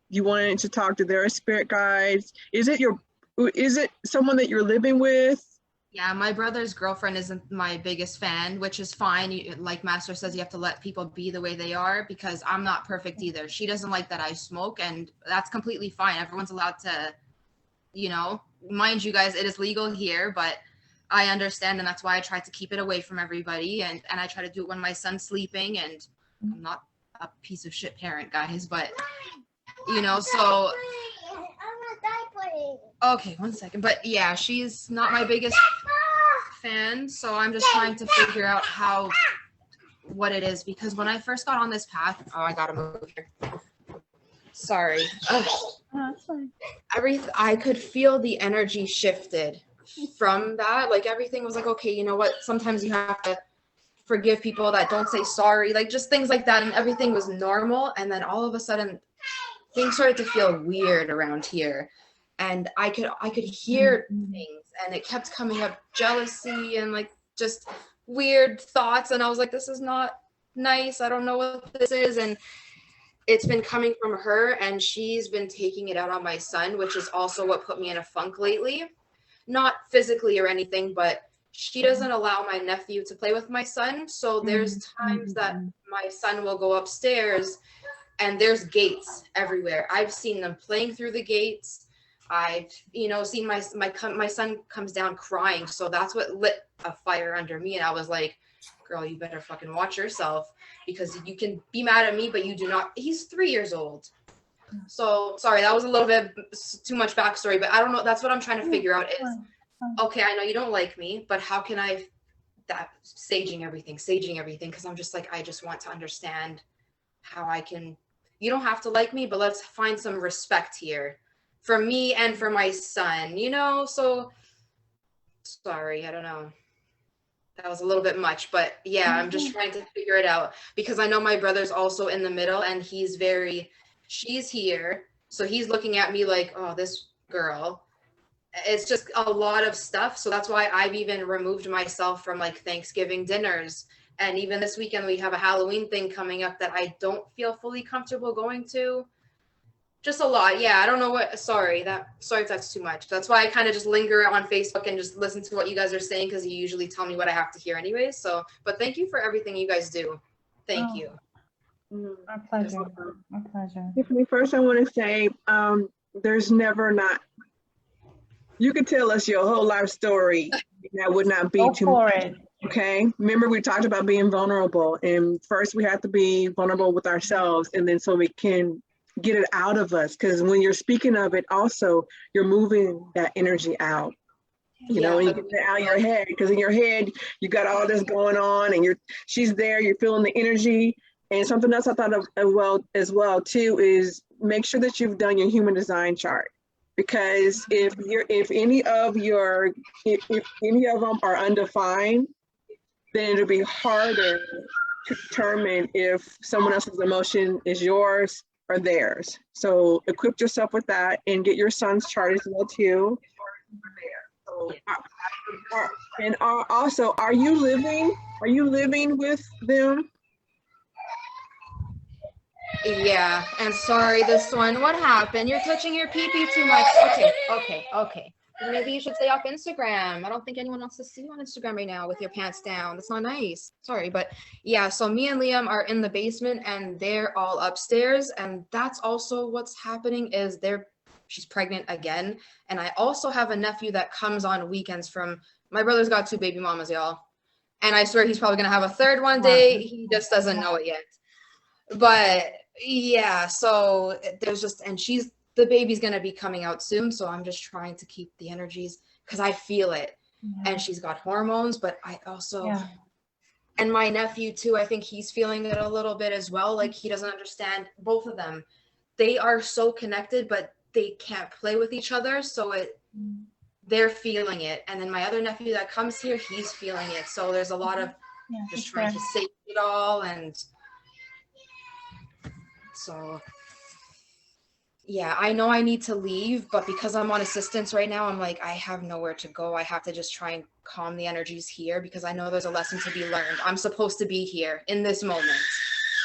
to talk to their spirit guides. Is it someone that you're living with? Yeah, my brother's girlfriend isn't my biggest fan, which is fine. Like Master says, you have to let people be the way they are, because I'm not perfect either. She doesn't like that I smoke, and that's completely fine. Everyone's allowed to, mind you guys, it is legal here, but I understand, and that's why I try to keep it away from everybody, and I try to do it when my son's sleeping, and I'm not a piece of shit parent, guys, but so okay, one second. But yeah, she's not my biggest fan, so I'm just trying to figure out what it is, because when I first got on this path, I gotta move here, sorry. That's fine. I could feel the energy shifted from that. Like everything was like, okay, you know what, sometimes you have to forgive people that don't say sorry, like just things like that, and everything was normal. And then all of a sudden things started to feel weird around here, and I could hear things, and it kept coming up, jealousy and like just weird thoughts, and I was like, this is not nice, I don't know what this is. And it's been coming from her, and she's been taking it out on my son, which is also what put me in a funk lately. Not physically or anything, but she doesn't allow my nephew to play with my son. So there's times that my son will go upstairs and there's gates everywhere. I've seen them playing through the gates. I've, seen my son comes down crying. So that's what lit a fire under me. And I was like, girl, you better fucking watch yourself, because you can be mad at me, but you do not. He's 3 years old. So sorry, that was a little bit too much backstory, but I don't know. That's what I'm trying to figure out is, okay, I know you don't like me, but how can I, saging everything, because I'm just like, I just want to understand how I can, you don't have to like me, but let's find some respect here for me and for my son, so sorry, I don't know. That was a little bit much, but yeah, I'm just trying to figure it out, because I know my brother's also in the middle, and she's here, so he's looking at me like, oh, this girl. It's just a lot of stuff. So that's why I've even removed myself from like Thanksgiving dinners. And even this weekend, we have a Halloween thing coming up that I don't feel fully comfortable going to. Just a lot. Yeah, I don't know sorry if that's too much. That's why I kind of just linger on Facebook and just listen to what you guys are saying, because you usually tell me what I have to hear anyways. So, but thank you for everything you guys do. Thank you. Our pleasure. Our pleasure. Tiffany, first I want to say, there's never not, you could tell us your whole life story, and that would not be Go too for much. it. Okay, remember we talked about being vulnerable, and first we have to be vulnerable with ourselves, and then so we can get it out of us, because when you're speaking of it also, you're moving that energy out, and you get it out of your head, because in your head you got all this going on, and she's there, you're feeling the energy. And something else I thought of as well too is make sure that you've done your human design chart, because if any of them are undefined, then it'll be harder to determine if someone else's emotion is yours or theirs. So equip yourself with that and get your son's chart as well too. And also, are you living with them? Yeah, and sorry, this one, what happened? You're touching your pee-pee too much. Okay. Maybe you should stay off Instagram. I don't think anyone wants to see you on Instagram right now with your pants down. That's not nice. Sorry, but yeah, so me and Liam are in the basement and they're all upstairs. And that's also what's happening is she's pregnant again. And I also have a nephew that comes on weekends from, my brother's got 2 baby mamas, y'all. And I swear he's probably gonna have a 3rd one day. He just doesn't know it yet. But yeah, so there's just, and the baby's gonna be coming out soon, so I'm just trying to keep the energies because I feel it. And she's got hormones, but I also, and my nephew too, I think he's feeling it a little bit as well. Like he doesn't understand, both of them, they are so connected, but they can't play with each other, so they're feeling it. And then my other nephew that comes here, he's feeling it. So there's a lot of just trying to save it all. And so yeah, I know I need to leave, but because I'm on assistance right now, I'm like, I have nowhere to go. I have to just try and calm the energies here because I know there's a lesson to be learned. I'm supposed to be here in this moment.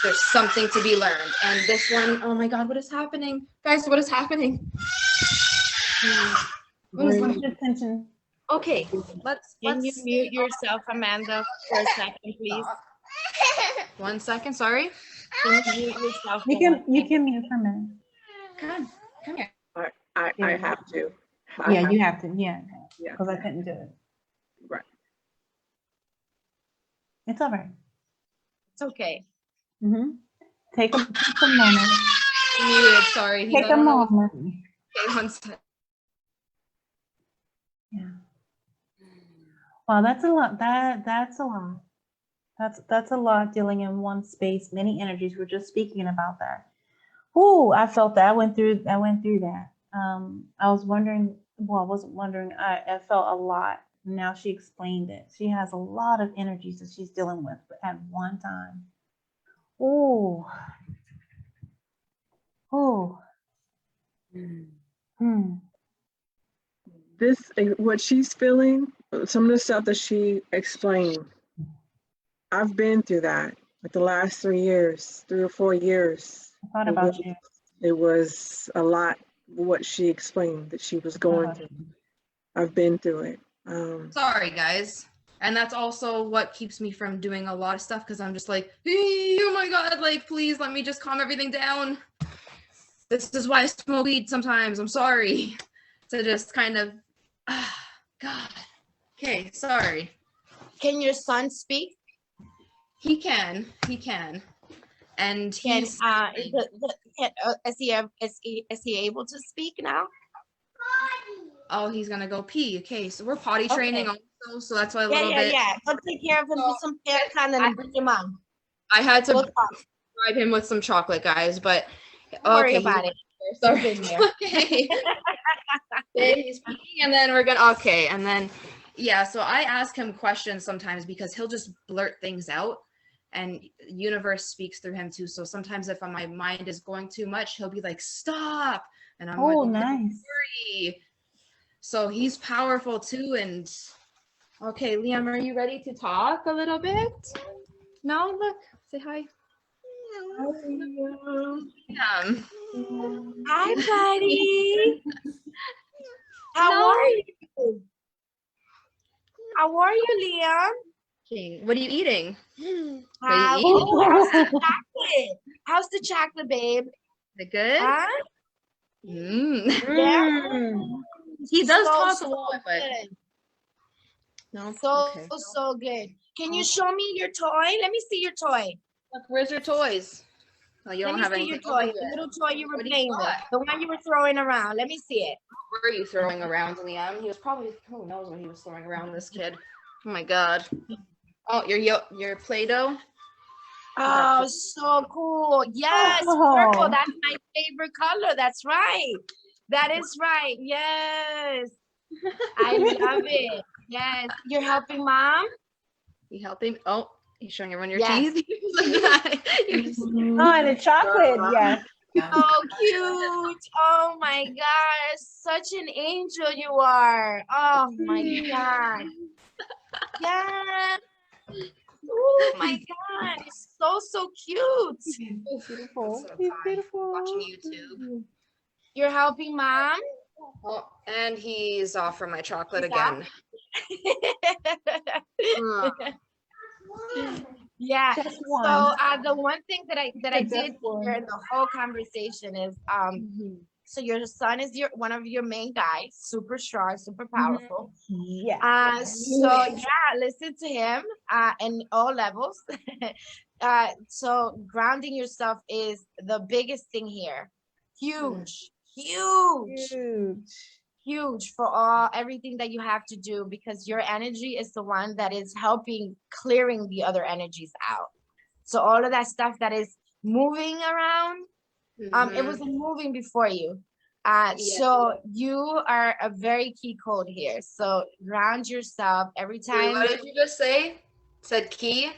There's something to be learned. And this one, oh my God, what is happening? Guys, what is happening? Attention. Okay, Can you mute yourself, Amanda, for a second, please? 1 second, sorry. Can you mute yourself? You can mute for a minute. Come here. I have to. Yeah, you have to. Yeah, Yeah. because I couldn't do it. Right. It's all right. It's okay. Take a moment. Muted, sorry. Take a moment. Okay, 1 second. Yeah. Wow, that's a lot. That's a lot. That's a lot dealing in one space, many energies. We're just speaking about that. Oh, I felt that. I went through that. I was wondering, well, I wasn't wondering, I felt a lot. Now she explained it. She has a lot of energies that she's dealing with at one time. Oh. This, what she's feeling, some of the stuff that she explained, I've been through that like the last 3 or 4 years. I thought about you. It was a lot what she explained that she was going through. I've been through it. Sorry, guys. And that's also what keeps me from doing a lot of stuff because I'm just like, oh my God, like, please let me just calm everything down. This is why I smoke weed sometimes. I'm sorry. To just kind of, God. Okay, sorry. Can your son speak? He can. And he's Is he able to speak now? oh, he's gonna go pee. Okay, so we're potty training also, so that's why a little bit. Yeah. Go take care of him with some haircut and bring him on. I had to bribe him with some chocolate, guys, but Don't worry about it. Sorry. Okay. He's peeing, and then we're gonna and then yeah. So I ask him questions sometimes because he'll just blurt things out, and universe speaks through him too. So sometimes if my mind is going too much, he'll be like, "Stop!" And I'm like, nice. Sorry. So he's powerful too. And okay, Liam, are you ready to talk a little bit? No, look, say hi. Liam. Hi, buddy. How are you? How are you, Liam? Okay, what are you eating? How's the chocolate? How's the chocolate, babe? Is it good? Huh? Yeah. He does talk a lot, but good. no. So good. Can you show me your toy? Let me see your toy. Look, where's your toys? Oh, you don't have any. Your toy, the little toy you were playing with, the one you were throwing around. Let me see it. What were you throwing around, Liam? He was probably, who knows what he was throwing around, this kid. Oh my God. Oh, your Play-Doh? Oh, so cool. Yes, purple. That's my favorite color. That's right. That is right. Yes. I love it. Yes. You're helping mom? You helping? Oh, You showing everyone your Yes. teeth? Like that. You're so Oh, and the chocolate, yes. cute. Oh my gosh, such an angel you are. Oh my God. Yeah. Oh my God, it's so cute. Beautiful. so He's high. beautiful. Watching YouTube. You're helping mom? Oh, and he's off from my chocolate He's off? again. Yeah. Just So one. the one thing that I Just did one. hear in the whole conversation is so your son is one of your main guys, super strong, super powerful. Yeah. So yeah, listen to him in all levels. So grounding yourself is the biggest thing here. Huge, huge, Huge. huge for everything that you have to do, because your energy is the one that is helping clearing the other energies out. So all of that stuff that is moving around, it wasn't moving before you. So you are a very key code here. So ground yourself every Wait, time. what did you just say? Said key?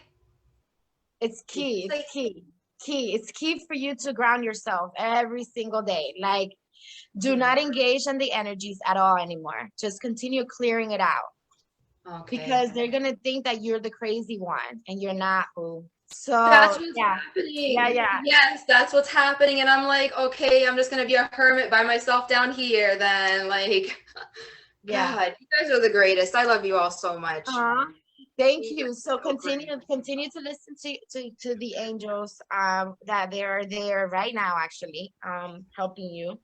It's key. It's key. Key. It's key for you to ground yourself every single day. Like, do not engage in the energies at all anymore. Just continue clearing it out. Okay. Because they're gonna think that you're the crazy one, and you're not. So that's what's happening. Yeah. Yes, that's what's happening. And I'm like, okay, I'm just gonna be a hermit by myself down here then. Like, God, you guys are the greatest. I love you all so much. Thank you. So continue to listen to the angels that they're there right now, actually helping you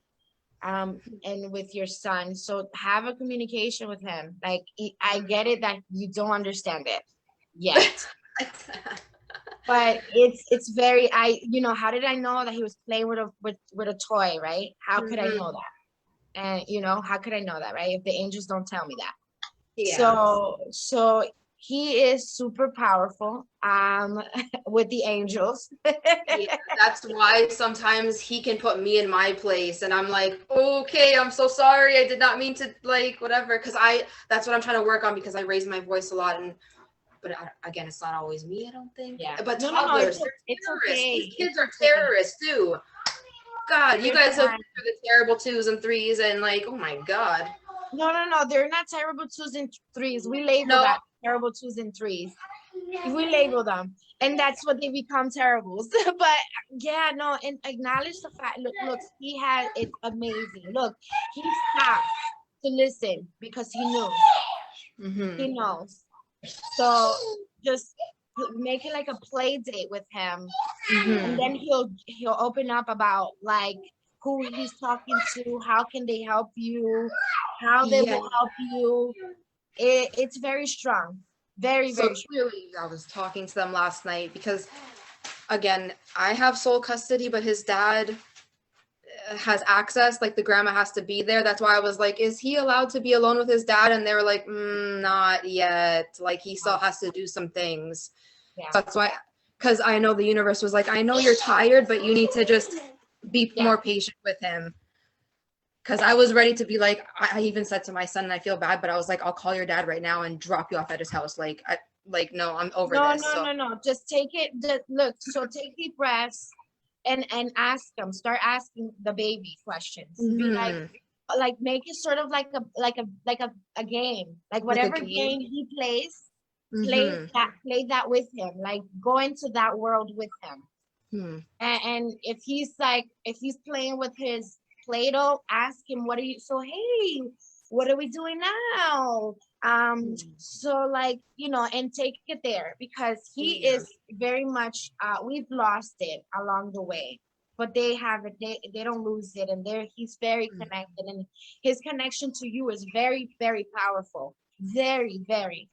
and with your son. So have a communication with him. Like, I get it that you don't understand it yet. But it's very, how did I know that he was playing with a toy, right? How could I know that? And how could I know that, right? If the angels don't tell me that. Yeah. So he is super powerful with the angels. Yeah, that's why sometimes he can put me in my place, and I'm like, okay, I'm so sorry, I did not mean to, like, whatever, because that's what I'm trying to work on, because I raise my voice a lot, but again, it's not always me, I don't think. Yeah. But toddlers, they're terrorists. Okay. These kids are terrorists too. God, you guys have the terrible 2s and 3s, and like, oh my God. No, they're not terrible 2s and 3s. We label that terrible 2s and 3s. We label them, and that's what they become, terribles. But yeah, no, and acknowledge the fact. Look, it's amazing. Look, he stopped to listen because he knew. He knows. So just make it like a play date with him, and then he'll open up about like who he's talking to, how can they help you, how they will help you. It's very strong. Very strong. Clearly, I was talking to them last night because, again, I have sole custody, but his dad has access. Like, the grandma has to be there. That's why I was like, is he allowed to be alone with his dad? And they were like, not yet. Like, he still has to do some things. Yeah. So that's why, because I know the universe was like, I know you're tired, but you need to just be more patient with him. Because I was ready to be like, I even said to my son, and I feel bad, but I was like, I'll call your dad right now and drop you off at his house. Like, no, I'm over this. No. Just take it. Look, so take deep breaths and ask them. Start asking the baby questions. Be like make it sort of like a game. Like whatever game he plays, play that with him. Like go into that world with him. And if he's playing with his Play-Doh, ask him, hey, what are we doing now? So like, and take it there, because he is very much, we've lost it along the way, but they have it, they don't lose it. And he's very connected, and his connection to you is very, very powerful. Very, very.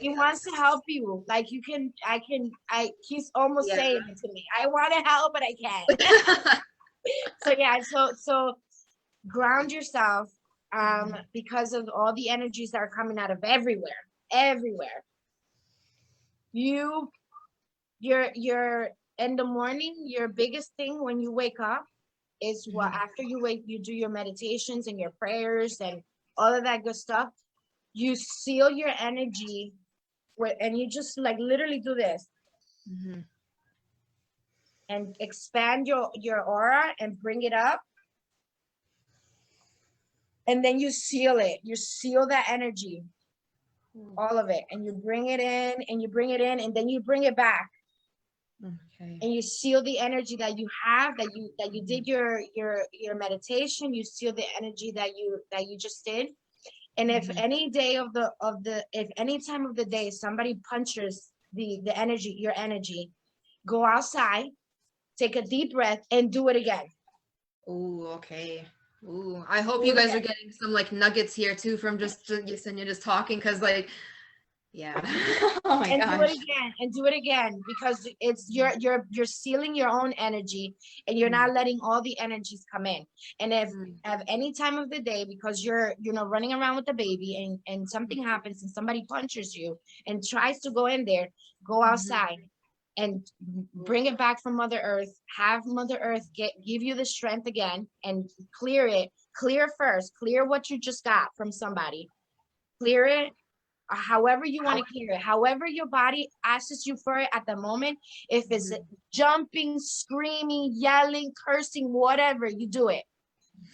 He wants to help you. Like he's almost saying it to me. I want to help, but I can't. So ground yourself because of all the energies that are coming out of everywhere. You're in the morning, your biggest thing when you wake up is after you wake, you do your meditations and your prayers and all of that good stuff. You seal your energy and you just like literally do this and expand your aura and bring it up. And then you seal it. You seal that energy, all of it. And you bring it in and you bring it in and then you bring it back. Okay. And you seal the energy that you have, that you did your meditation. You seal the energy that you just did. And if any day if any time of the day somebody punches the energy, your energy, go outside, take a deep breath, and do it again. Ooh, okay. Ooh, I hope you guys are getting some like nuggets here too from just Yesenia just talking, because like, yeah. Oh my gosh. Do it again because it's you're sealing your own energy and you're not letting all the energies come in. And if at any time of the day, because you're running around with the baby and something happens and somebody punches you and tries to go in there, go outside and bring it back from Mother Earth. Have Mother Earth give you the strength again and clear it. Clear first. Clear what you just got from somebody. Clear it. However you want to clear it, however your body asks you for it at the moment. If it's jumping, screaming, yelling, cursing, whatever, you do it.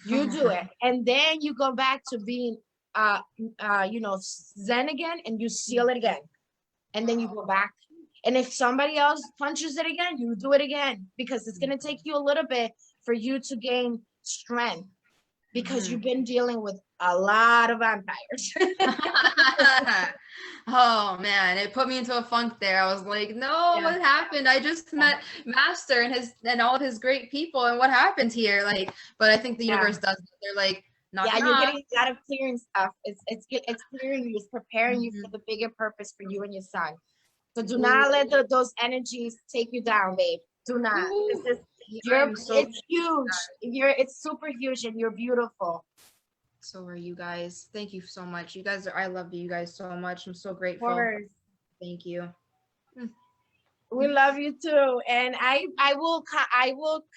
You do it. And then you go back to being zen again, and you seal it again. And then you go back. And if somebody else punches it again, you do it again, because it's going to take you a little bit for you to gain strength, because you've been dealing with a lot of vampires. Oh man, it put me into a funk there. I was like, no, what happened? I just met Master and all of his great people, and what happened here? Like, but I think the universe does it. They're like, you're getting a lot of clearing stuff. It's clearing you, it's preparing you for the bigger purpose for you and your son. So do not let those energies take you down, babe. Do not. It's huge. It's super huge, and you're beautiful. So are you guys. Thank you so much. You guys I love you guys so much. I'm so grateful. Thank you. We love you too. And I will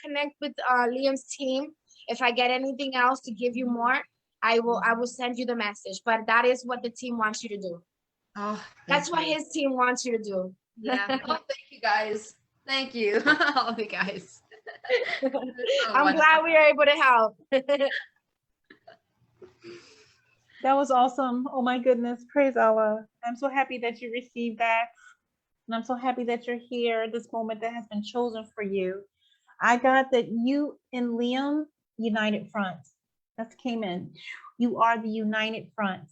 connect with Liam's team. If I get anything else to give you more, I will send you the message. But that is what the team wants you to do. Oh, that's what his team wants you to do. Yeah. Oh, thank you guys. Thank you. All of you guys. I'm glad we are able to help. That was awesome. Oh my goodness. Praise Allah. I'm so happy that you received that. And I'm so happy that you're here at this moment that has been chosen for you. I got that you and Liam, united front. That came in. You are the united front.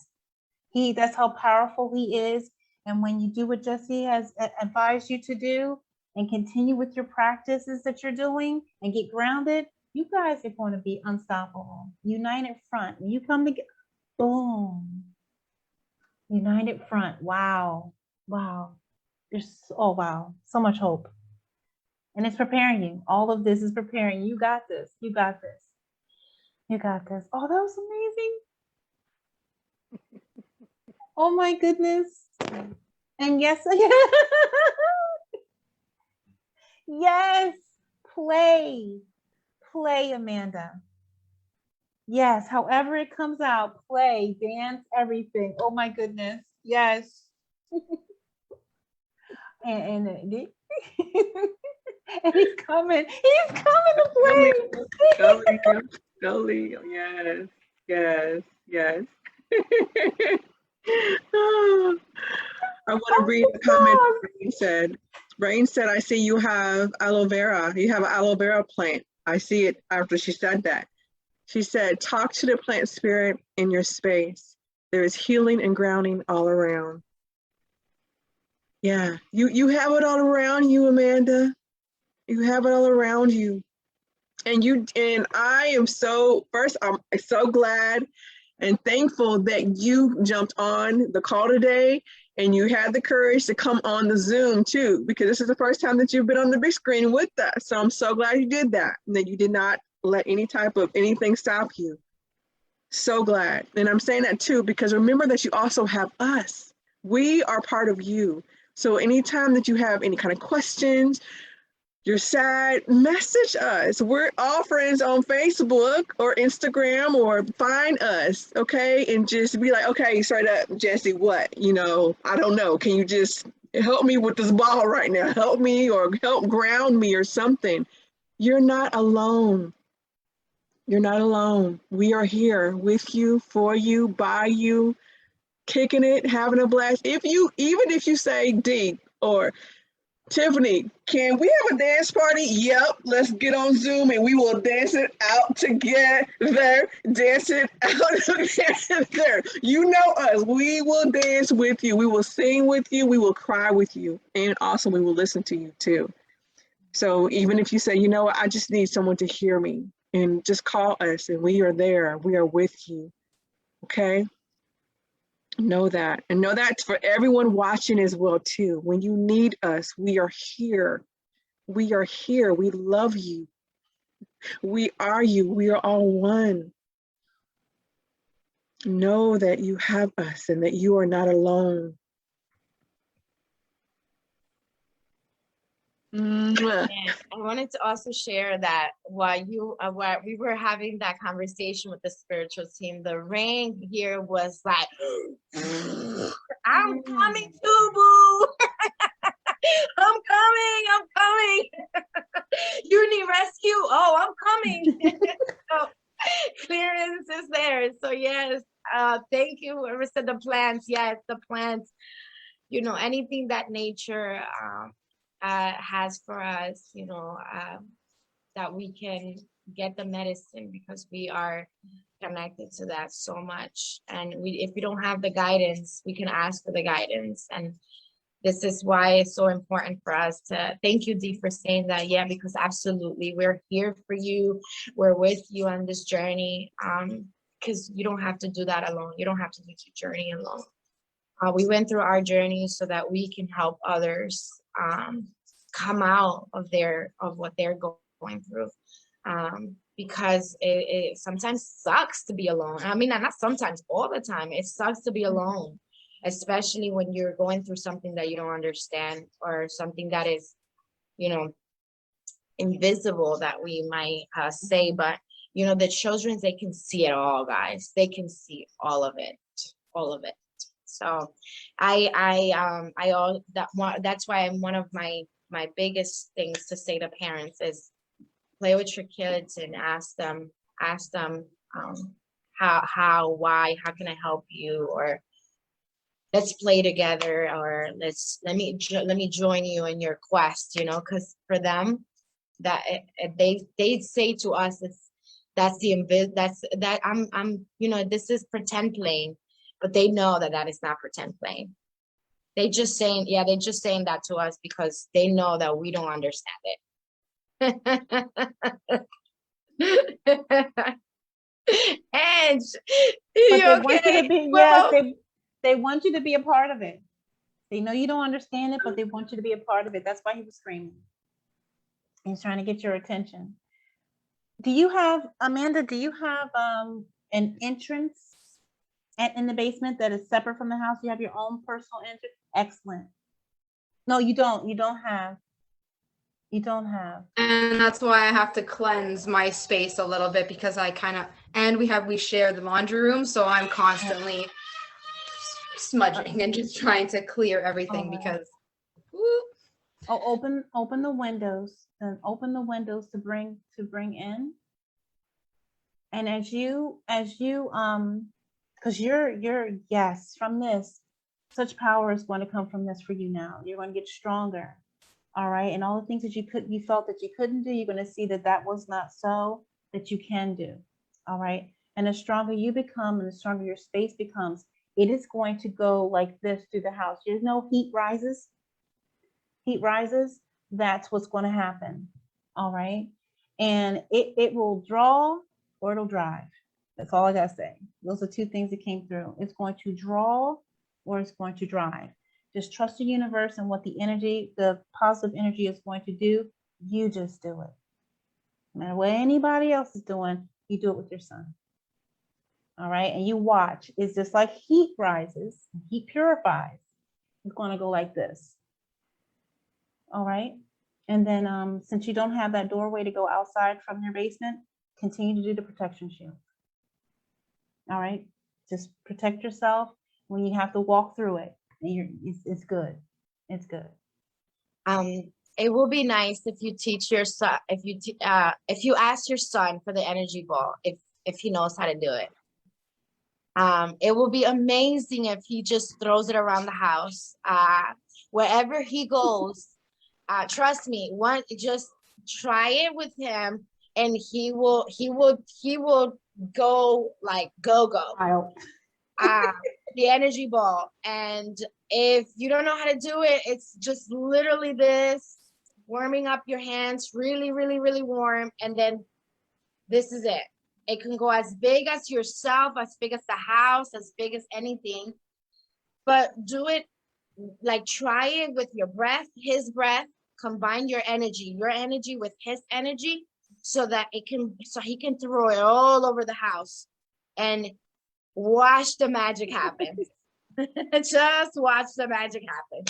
That's how powerful he is. And when you do what Jesse has advised you to do and continue with your practices that you're doing and get grounded, you guys are going to be unstoppable. United front. When you come together, boom. United front. Wow. Wow. Oh, wow. So much hope. And it's preparing you. All of this is preparing you. You got this. You got this. You got this. Oh, that was amazing. Oh my goodness. And yes, yes, play, Amanda. Yes, however it comes out, play, dance, everything. Oh my goodness. Yes. and and he's coming to play. Go, yes. I want to read the comment Rain said. Rain said, I see you have aloe vera. You have an aloe vera plant. I see it after she said that. She said, talk to the plant spirit in your space. There is healing and grounding all around. Yeah, you have it all around you, Amanda. You have it all around you. And I am I'm so glad and thankful that you jumped on the call today and you had the courage to come on the Zoom too, because this is the first time that you've been on the big screen with us. So I'm so glad you did that, and that you did not let any type of anything stop you. So glad. And I'm saying that too, because remember that you also have us. We are part of you. So anytime that you have any kind of questions, you're sad, message us. We're all friends on Facebook or Instagram, or find us, okay? And just be like, okay, straight up, Jesse, what? You know, I don't know. Can you just help me with this ball right now? Help me, or help ground me or something. You're not alone. You're not alone. We are here with you, for you, by you, kicking it, having a blast. Even if you say D or Tiffany, can we have a dance party? Yep, let's get on Zoom and we will dance it out together. Dance it out together. You know us. We will dance with you. We will sing with you. We will cry with you. And also we will listen to you too. So even if you say, you know what, I just need someone to hear me, and just call us and we are there. We are with you. Okay? Know that, and know that for everyone watching as well too. When you need us, we are here. We are here. We love you. We are you. We are all one. Know that you have us and that you are not alone. Mwah. And I wanted to also share that while we were having that conversation with the spiritual team, the rain here was like, I'm coming too, boo. I'm coming. You need rescue? Oh, I'm coming. So clearance is there. So yes, thank you. Whoever said the plants, yes, the plants, you know, anything that nature has for us, you know, that we can get the medicine, because we are connected to that so much. And if we don't have the guidance, we can ask for the guidance. And this is why it's so important for us to, thank you, Dee, for saying that. Yeah, because absolutely, we're here for you. We're with you on this journey, because you don't have to do that alone. You don't have to do the journey alone. We went through our journey so that we can help others come out of what they're going through, because it sometimes sucks to be alone. I mean, not sometimes, all the time. It sucks to be alone, especially when you're going through something that you don't understand, or something that is, you know, invisible, that we might say. But you know, the children, they can see it all, guys. They can see all of it. So that's why I'm one of my biggest things to say to parents is play with your kids and ask them how, why, how can I help you, or let's play together, or let me join you in your quest, you know, because for them, that they say to us, I'm you know, this is pretend playing, but they know that is not pretend playing. They just saying that to us because they know that we don't understand it. And But they want you okay? to be, Well, yes, they want you to be a part of it. They know you don't understand it, but they want you to be a part of it. That's why he was screaming. He's trying to get your attention. Do you have, Amanda, an entrance in the basement that is separate from the house? You have your own personal entrance? Excellent. No, you don't. You don't have. And that's why I have to cleanse my space a little bit, because I kind of, and we share the laundry room, so I'm constantly smudging and just trying to clear everything, because whoop. Oh, open the windows, and open the windows to bring in. And as you because you're yes, from this, such power is going to come from this for you now. You're going to get stronger. All right. And all the things that you felt that you couldn't do, you're going to see that was not so, that you can do. All right. And the stronger you become and the stronger your space becomes, it is going to go like this through the house. There's no heat rises. That's what's going to happen. All right. And it will draw or it'll drive. That's all I got to say. Those are two things that came through. It's going to draw or it's going to drive. Just trust the universe and what the positive energy is going to do. You just do it. No matter what anybody else is doing, you do it with your son. All right. And you watch. It's just like heat rises, heat purifies. It's going to go like this. All right. And then since you don't have that doorway to go outside from your basement, continue to do the protection shield. All right, just protect yourself when you have to walk through it. It's good. It's good. It will be nice if you teach your son, if you ask your son for the energy ball, if he knows how to do it. It will be amazing if he just throws it around the house. Wherever he goes, trust me, just try it with him, and he will go like go. The energy ball. And if you don't know how to do it, it's just literally this, warming up your hands really, really, really warm, and then this is it. It can go as big as yourself, as big as the house, as big as anything, but do it, like, try it with your breath, his breath, combine your energy with his energy, so he can throw it all over the house and watch the magic happen. Just watch the magic happen.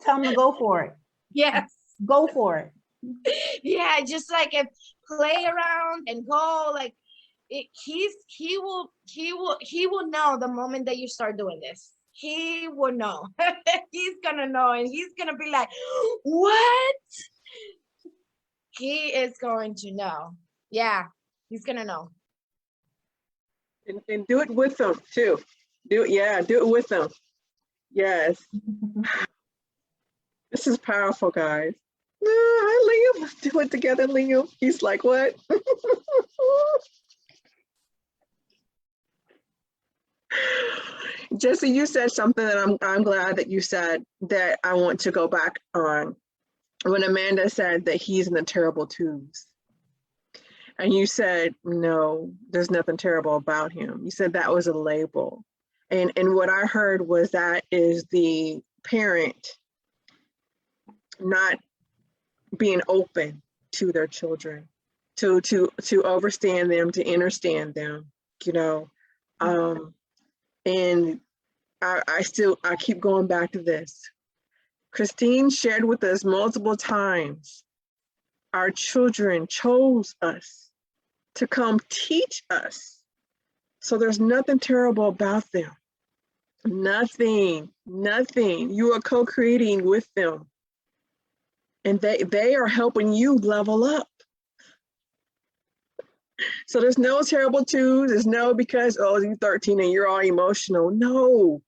Tell him to go for it. Yes. Go for it. Yeah, just like if play around and go, like he will know the moment that you start doing this. He will know. He's gonna know, and he's gonna be like, what? He is going to know. Yeah, he's gonna know. And do it with them too. Do it with them. Yes. This is powerful, guys. Hi, Liam. Let's do it together, Liam. He's like, what? Jesse, you said something that I'm glad that you said that I want to go back on. When Amanda said that he's in the terrible twos. And you said, no, there's nothing terrible about him. You said that was a label. And what I heard was that is the parent not being open to their children, to understand them, to understand them, you know. And I keep going back to this. Christine shared with us multiple times, our children chose us to come teach us. So there's nothing terrible about them. Nothing. You are co-creating with them. And they are helping you level up. So there's no terrible twos. There's no because, oh, you're 13 and you're all emotional. No,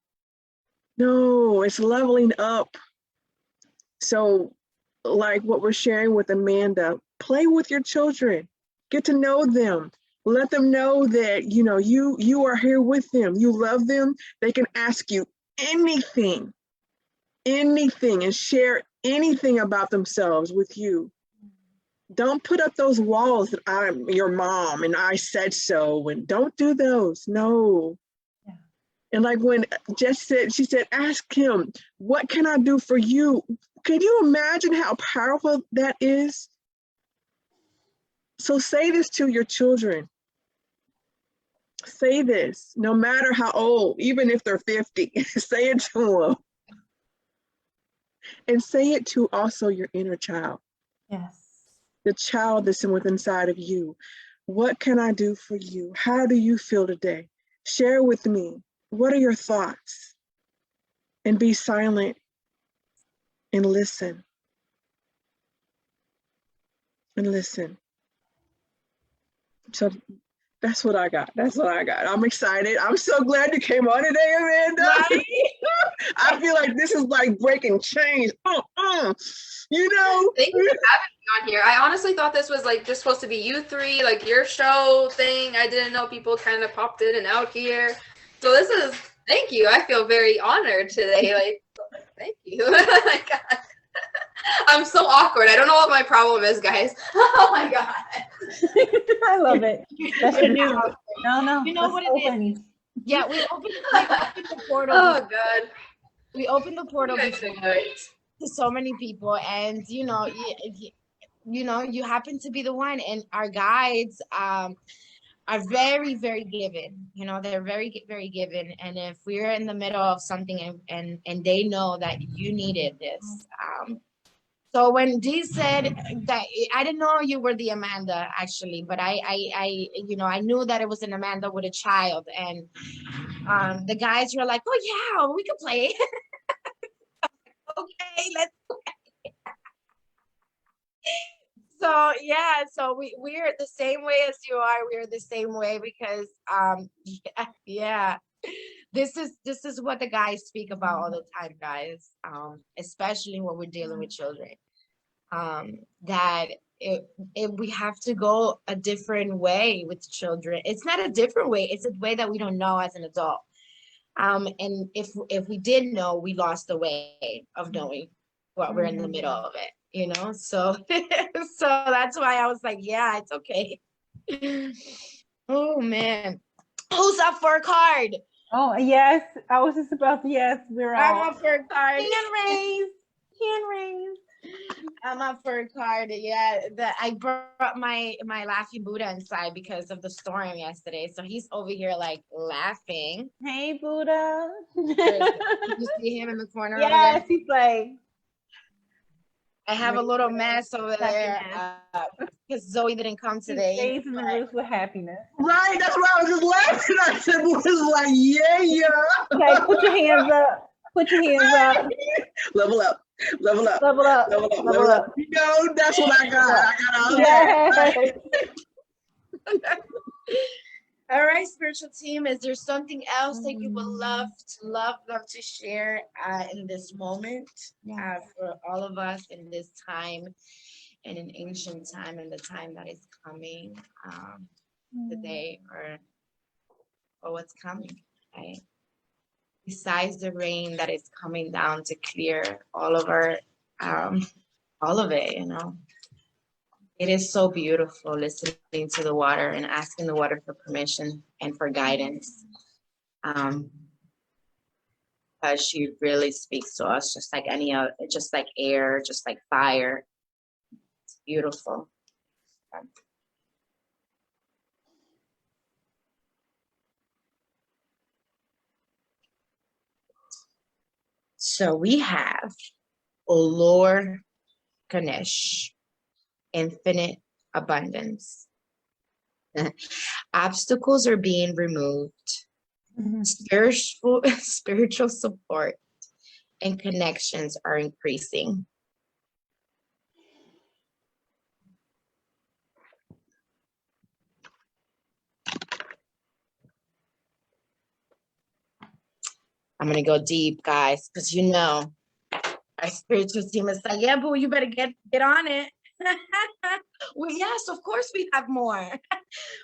it's leveling up. So like what we're sharing with Amanda, play with your children, get to know them, let them know that, you know, you are here with them, you love them. They can ask you anything, and share anything about themselves with you. Don't put up those walls that I'm your mom and I said so, and don't do those. No. Yeah. And like when Jess said, she said, ask him, what can I do for you? Can you imagine how powerful that is? So say this to your children. Say this, no matter how old, even if they're 50, say it to them. And say it to also your inner child. Yes. The child that's inside of you. What can I do for you? How do you feel today? Share with me. What are your thoughts? And be silent and listen. And listen. So that's what I got. I'm excited. I'm so glad you came on today, Amanda. Right? I feel like this is like breaking chains. You know? Thank you for having me on here. I honestly thought this was like just supposed to be you three, like your show thing. I didn't know people kind of popped in and out here. So this is, thank you. I feel very honored today. Like, thank you. Oh my God. I'm so awkward. I don't know what my problem is, guys. Oh my God. I love it. That's your new. No. You know what it is? Yeah, we opened the portal. Oh God. We opened the portal to so many people, and you know, you happen to be the one, and our guides are very, very given. You know, they're very, very given, and if we're in the middle of something and they know that you needed this, So when Dee said that, I didn't know you were the Amanda actually, but I I knew that it was an Amanda with a child, and the guys were like, oh yeah, we could play. Okay, let's. So yeah, so we're the same way as you are. We're the same way because yeah. This is what the guys speak about all the time, guys. Especially when we're dealing with children. That we have to go a different way with children. It's not a different way, it's a way that we don't know as an adult. And if we did know, we lost the way of knowing what we're in the middle of it, you know? So so that's why I was like, yeah, it's okay. Oh man. Who's up for a card? Oh, yes. I was just about to, yes, we're I'm all. up for a card. Hand raised. Hand raised. I'm up for a card. Yeah, I brought my laughing Buddha inside because of the storm yesterday. So he's over here like laughing. Hey, Buddha. You see him in the corner over Yes, there? he's like. I have a little mess over there because Zoe didn't come He today. stays in the roof with happiness. Right, that's why I was just laughing. I said, was like, yeah. Like, put your hands up. Put your hands up. Level up, level up, Level up. level up, Level up. You know, that's what I got. I got all that. Yes. All right, spiritual team, is there something else that you would love to share in this moment for all of us in this time, in an ancient time, and the time that is coming today, or what's coming, right? Besides the rain that is coming down to clear all of our, all of it, you know. It is so beautiful listening to the water and asking the water for permission and for guidance. Because she really speaks to us just like any other, just like air, just like fire. It's beautiful. So we have Lord Ganesh, infinite abundance. Obstacles are being removed. Spiritual support and connections are increasing. I'm gonna go deep, guys, because you know our spiritual team is like, yeah, boo, you better get on it. Well, yes, of course we have more.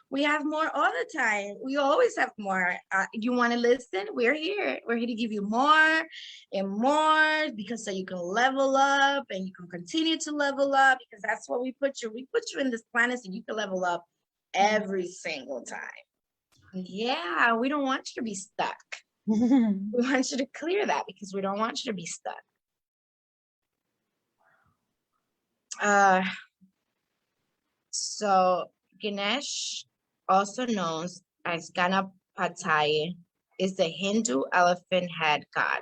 We have more all the time. We always have more. You want to listen? We're here. We're here to give you more and more, because so you can level up and you can continue to level up, because that's what we put you. We put you in this planet so you can level up every single time. Yeah, we don't want you to be stuck. We want you to clear that, because we don't want you to be stuck. So Ganesh, also known as Ganapati, is the Hindu elephant head god,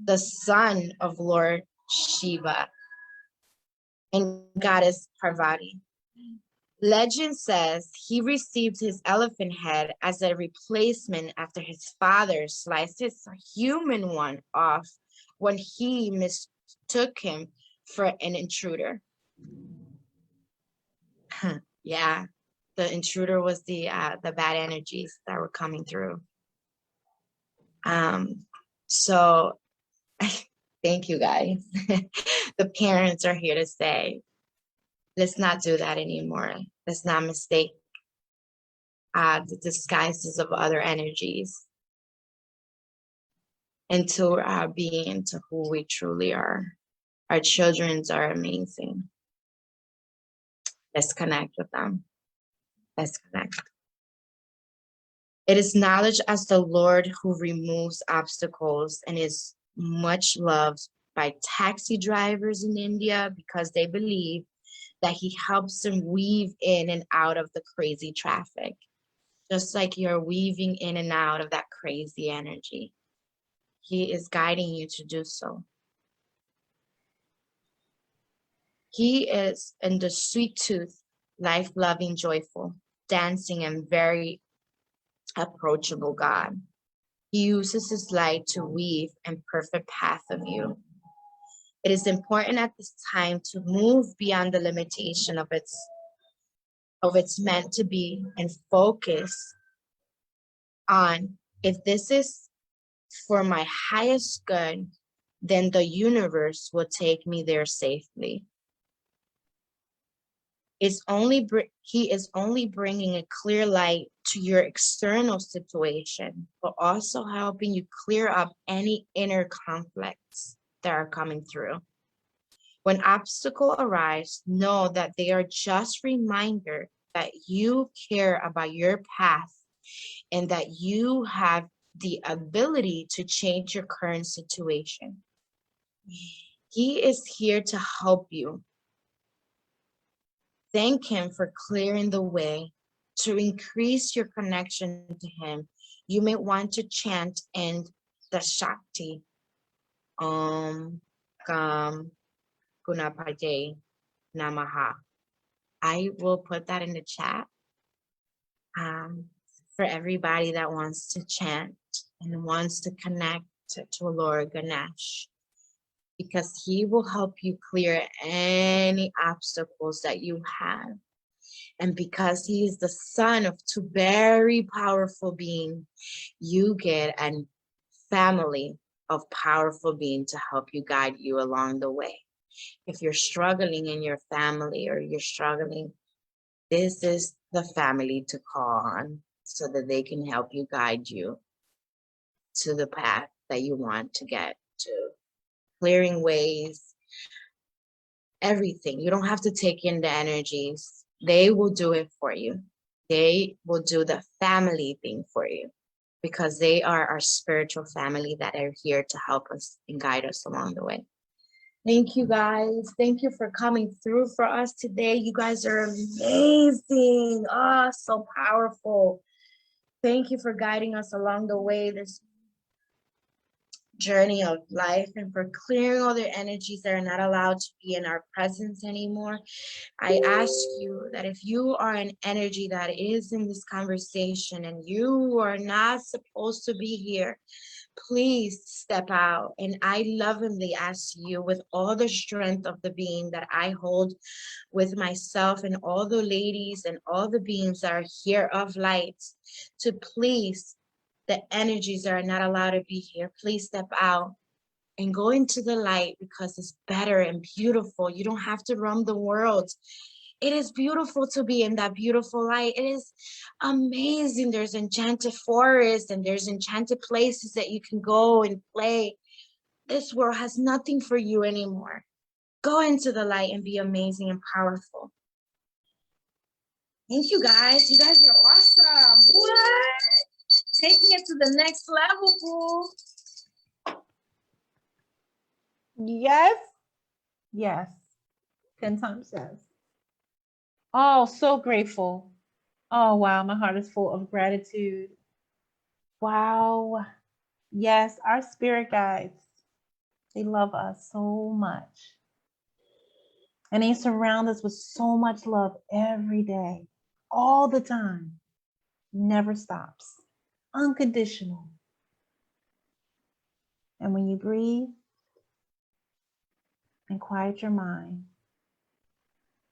the son of Lord Shiva and goddess Parvati. Legend says he received his elephant head as a replacement after his father sliced his human one off when he mistook him for an intruder. Yeah, the intruder was the bad energies that were coming through. So thank you, guys. The parents are here to say, let's not do that anymore. Let's not mistake the disguises of other energies into being into who we truly are. Our children are amazing. Let's connect with them. Let's connect. It is knowledge as the Lord who removes obstacles and is much loved by taxi drivers in India, because they believe that he helps them weave in and out of the crazy traffic, just like you're weaving in and out of that crazy energy. He is guiding you to do so. He is in the sweet tooth, life-loving, joyful, dancing, and very approachable God. He uses his light to weave a perfect path of you. It is important at this time to move beyond the limitation of its meant to be and focus on, if this is for my highest good, then the universe will take me there safely. He is only bringing a clear light to your external situation, but also helping you clear up any inner conflicts that are coming through. When obstacles arise, know that they are just reminder that you care about your path and that you have the ability to change your current situation. He is here to help you. Thank him for clearing the way. To increase your connection to him, you may want to chant in the Shakti. Om Kam Gunapade Namaha. I will put that in the chat for everybody that wants to chant and wants to connect to Lord Ganesh, because he will help you clear any obstacles that you have. And because he is the son of two very powerful beings, you get a family of powerful beings to help you, guide you along the way. If you're struggling in your family or you're struggling, this is the family to call on so that they can help you, guide you to the path that you want to get to. Clearing ways, everything. You don't have to take in the energies. They will do it for you. They will do the family thing for you, because they are our spiritual family that are here to help us and guide us along the way. Thank you, guys. Thank you for coming through for us today. You guys are amazing. Oh, so powerful. Thank you for guiding us along the way, this journey of life, and for clearing all the energies that are not allowed to be in our presence anymore. I ask you that if you are an energy that is in this conversation and you are not supposed to be here, please step out. And I lovingly ask you, with all the strength of the being that I hold with myself and all the ladies and all the beings that are here of light, to please, the energies that are not allowed to be here, please step out and go into the light, because it's better and beautiful. You don't have to roam the world. It is beautiful to be in that beautiful light. It is amazing. There's enchanted forests and there's enchanted places that you can go and play. This world has nothing for you anymore. Go into the light and be amazing and powerful. Thank you, guys. You guys are awesome. What? Taking it to the next level, boo. Yes. Yes. 10 times yes. Oh, so grateful. Oh, wow. My heart is full of gratitude. Wow. Yes, our spirit guides, they love us so much. And they surround us with so much love every day, all the time. Never stops. Unconditional. And when you breathe and quiet your mind,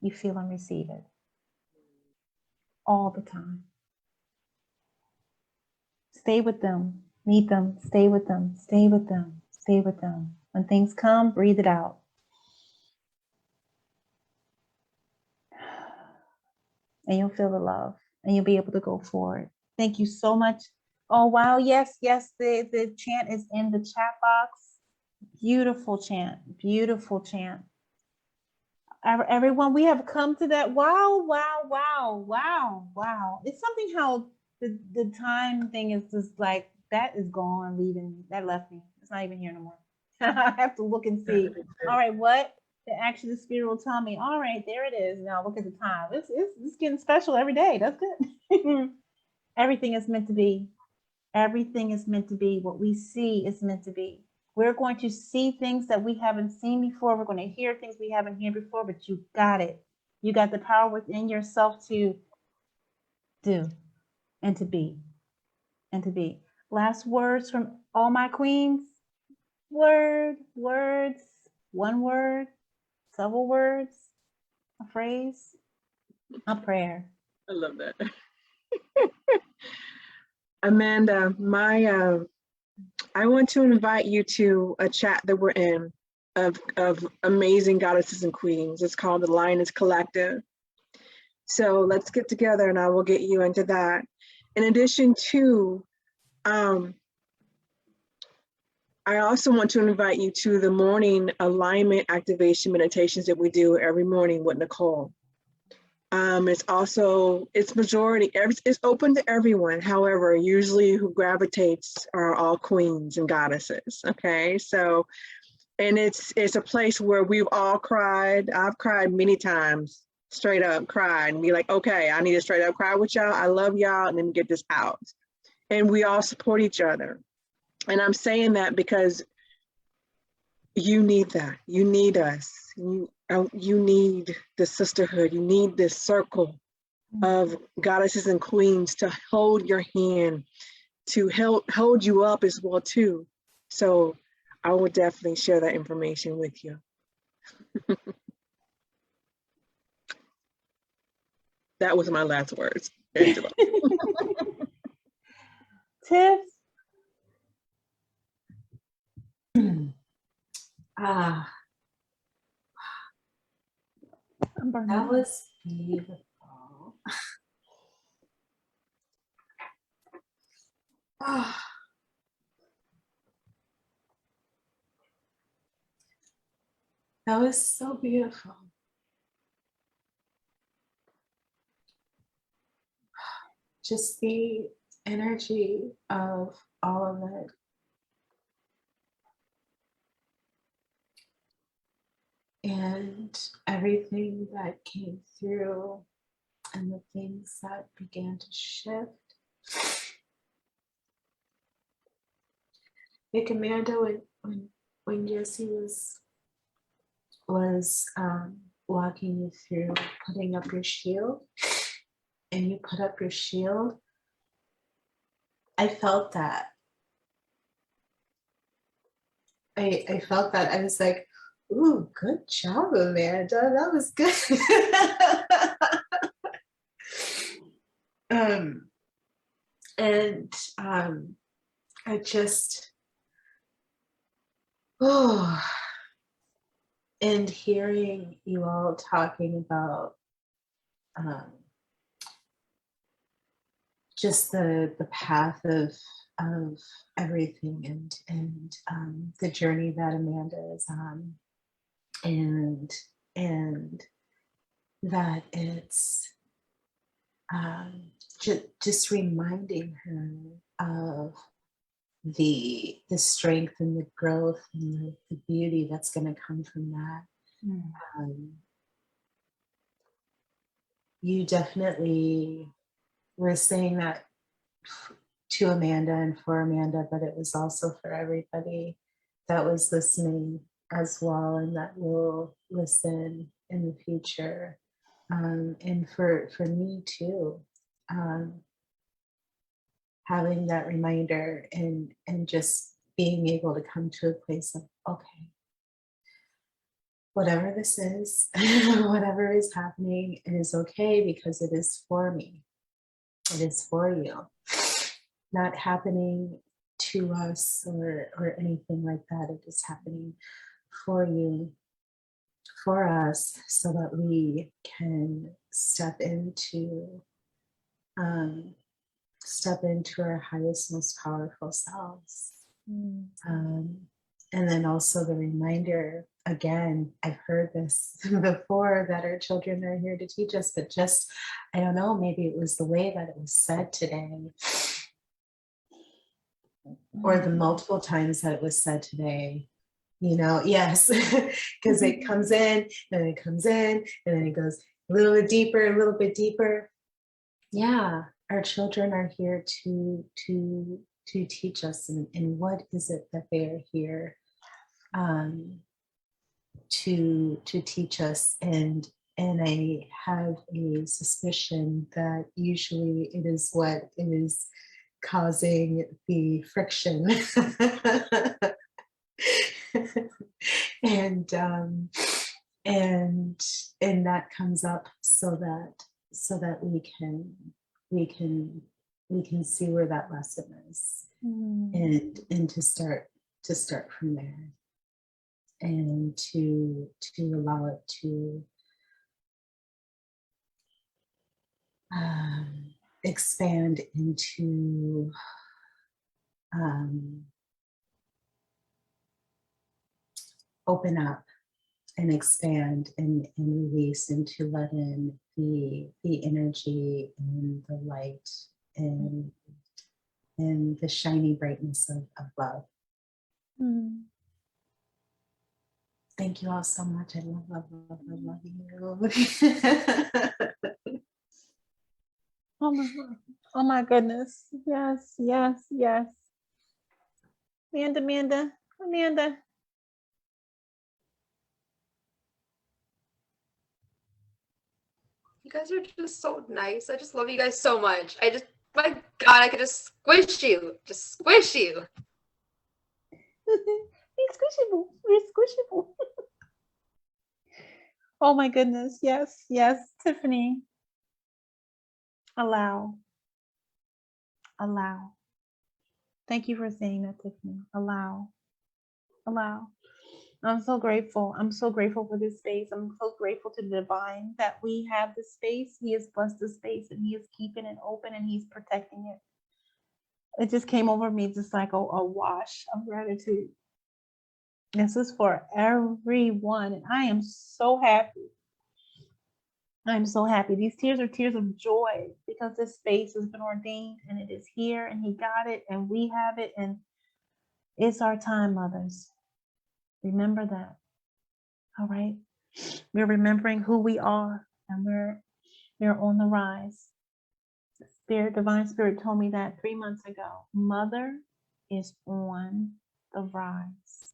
you feel and receive it all the time. Stay with them, meet them, stay with them, stay with them, stay with them. When things come, breathe it out. And you'll feel the love and you'll be able to go forward. Thank you so much. Oh, wow. Yes, yes. The chant is in the chat box. Beautiful chant. Beautiful chant. Everyone, we have come to that. Wow, wow, wow, wow, wow. It's something how the time thing is just like, that is gone, leaving. That left me. It's not even here no more. I have to look and see. All right, what? Actually, the spirit will tell me, all right, there it is. Now look at the time. It's getting special every day. That's good. Everything is meant to be. Everything is meant to be. What we see is meant to be. We're going to see things that we haven't seen before. We're going to hear things we haven't heard before, but you got it. You got the power within yourself to do and to be and to be. Last words from all my queens. Words, one word, several words, a phrase, a prayer. I love that. Amanda, I want to invite you to a chat that we're in of amazing goddesses and queens. It's called the Lioness Collective. So let's get together and I will get you into that. In addition to, I also want to invite you to the morning alignment activation meditations that we do every morning with Nicole. It's it's open to everyone. However, usually who gravitates are all queens and goddesses. Okay, so, and it's a place where we've all cried. I've cried many times, straight up cried and be like, okay, I need to straight up cry with y'all. I love y'all, and then get this out. And we all support each other. And I'm saying that because you need that. You need us. You need the sisterhood. You need this circle of goddesses and queens to hold your hand, to hold you up as well too. So I will definitely share that information with you. That was my last words, Angela. Tiff. That was beautiful. That was so beautiful. Just the energy of all of it. And everything that came through and the things that began to shift. Like Amanda, when Jessie was walking you through putting up your shield, and you put up your shield, I felt that. I felt that. I was like, ooh, good job, Amanda. That was good. I just, and hearing you all talking about just the path of everything and the journey that Amanda is on, and that it's just reminding her of the strength and the growth and the beauty that's going to come from that. You definitely were saying that to Amanda and for Amanda, but it was also for everybody that was listening as well and that will listen in the future. And for me too, having that reminder and just being able to come to a place of, okay, whatever this is, whatever is happening, it is okay because it is for me. It is for you. Not happening to us or anything like that. It is happening for you, for us, so that we can step into our highest, most powerful selves. And then also the reminder, again, I've heard this before, that our children are here to teach us, but just, I don't know, maybe it was the way that it was said today, or the multiple times that it was said today. You know, yes, because it comes in, and it comes in, and then it goes a little bit deeper, a little bit deeper. Yeah, our children are here to teach us, and what is it that they are here to teach us, and I have a suspicion that usually it is what is causing the friction. and that comes up so that we can see where that lesson is, and to start from there, and to allow it to expand into open up and expand and release, and to let in the energy and the light and the shiny brightness of love. Thank you all so much. I love you. Oh my goodness. Yes. Amanda. You guys are just so nice. I just love you guys so much. My God, I could just squish you. Just squish you. We're squishable. Oh my goodness. Yes. Tiffany. Allow. Thank you for saying that, Tiffany. Allow. I'm so grateful. I'm so grateful for this space. I'm so grateful to the divine that we have this space. He has blessed the space, and he is keeping it open, and he's protecting it. It just came over me just like a wash of gratitude. This is for everyone, and I am so happy. I'm so happy. These tears are tears of joy, because this space has been ordained, and it is here, and he got it, and we have it, and it's our time, mothers. Remember that. All right. We're remembering who we are, and we're on the rise. Divine Spirit told me that 3 months ago. Mother is on the rise.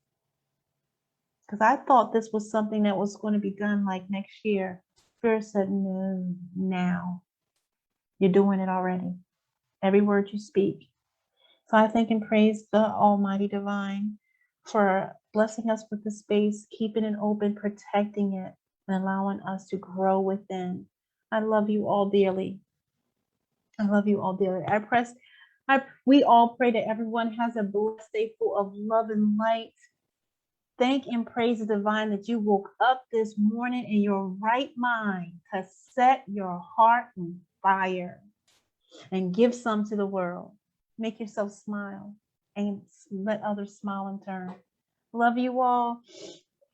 Because I thought this was something that was going to be done like next year. Spirit said, no, now. You're doing it already. Every word you speak. So I thank and praise the Almighty Divine for blessing us with the space, keeping it open, protecting it, and allowing us to grow within. I love you all dearly. We all pray that everyone has a blessed day full of love and light. Thank and praise the divine that you woke up this morning in your right mind to set your heart on fire and give some to the world. Make yourself smile and let others smile in turn. Love you all.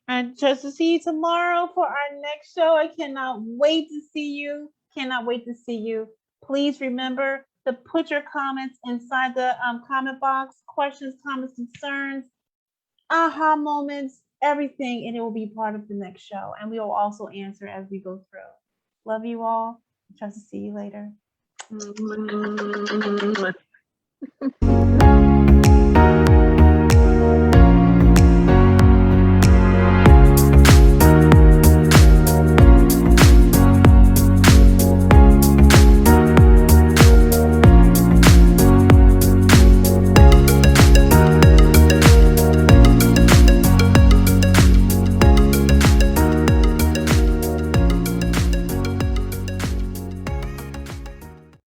And just to see you tomorrow for our next show. I cannot wait to see you. Please remember to put your comments inside the comment box. Questions, comments, concerns, aha moments, everything. And it will be part of the next show. And we will also answer as we go through. Love you all. Trust to see you later.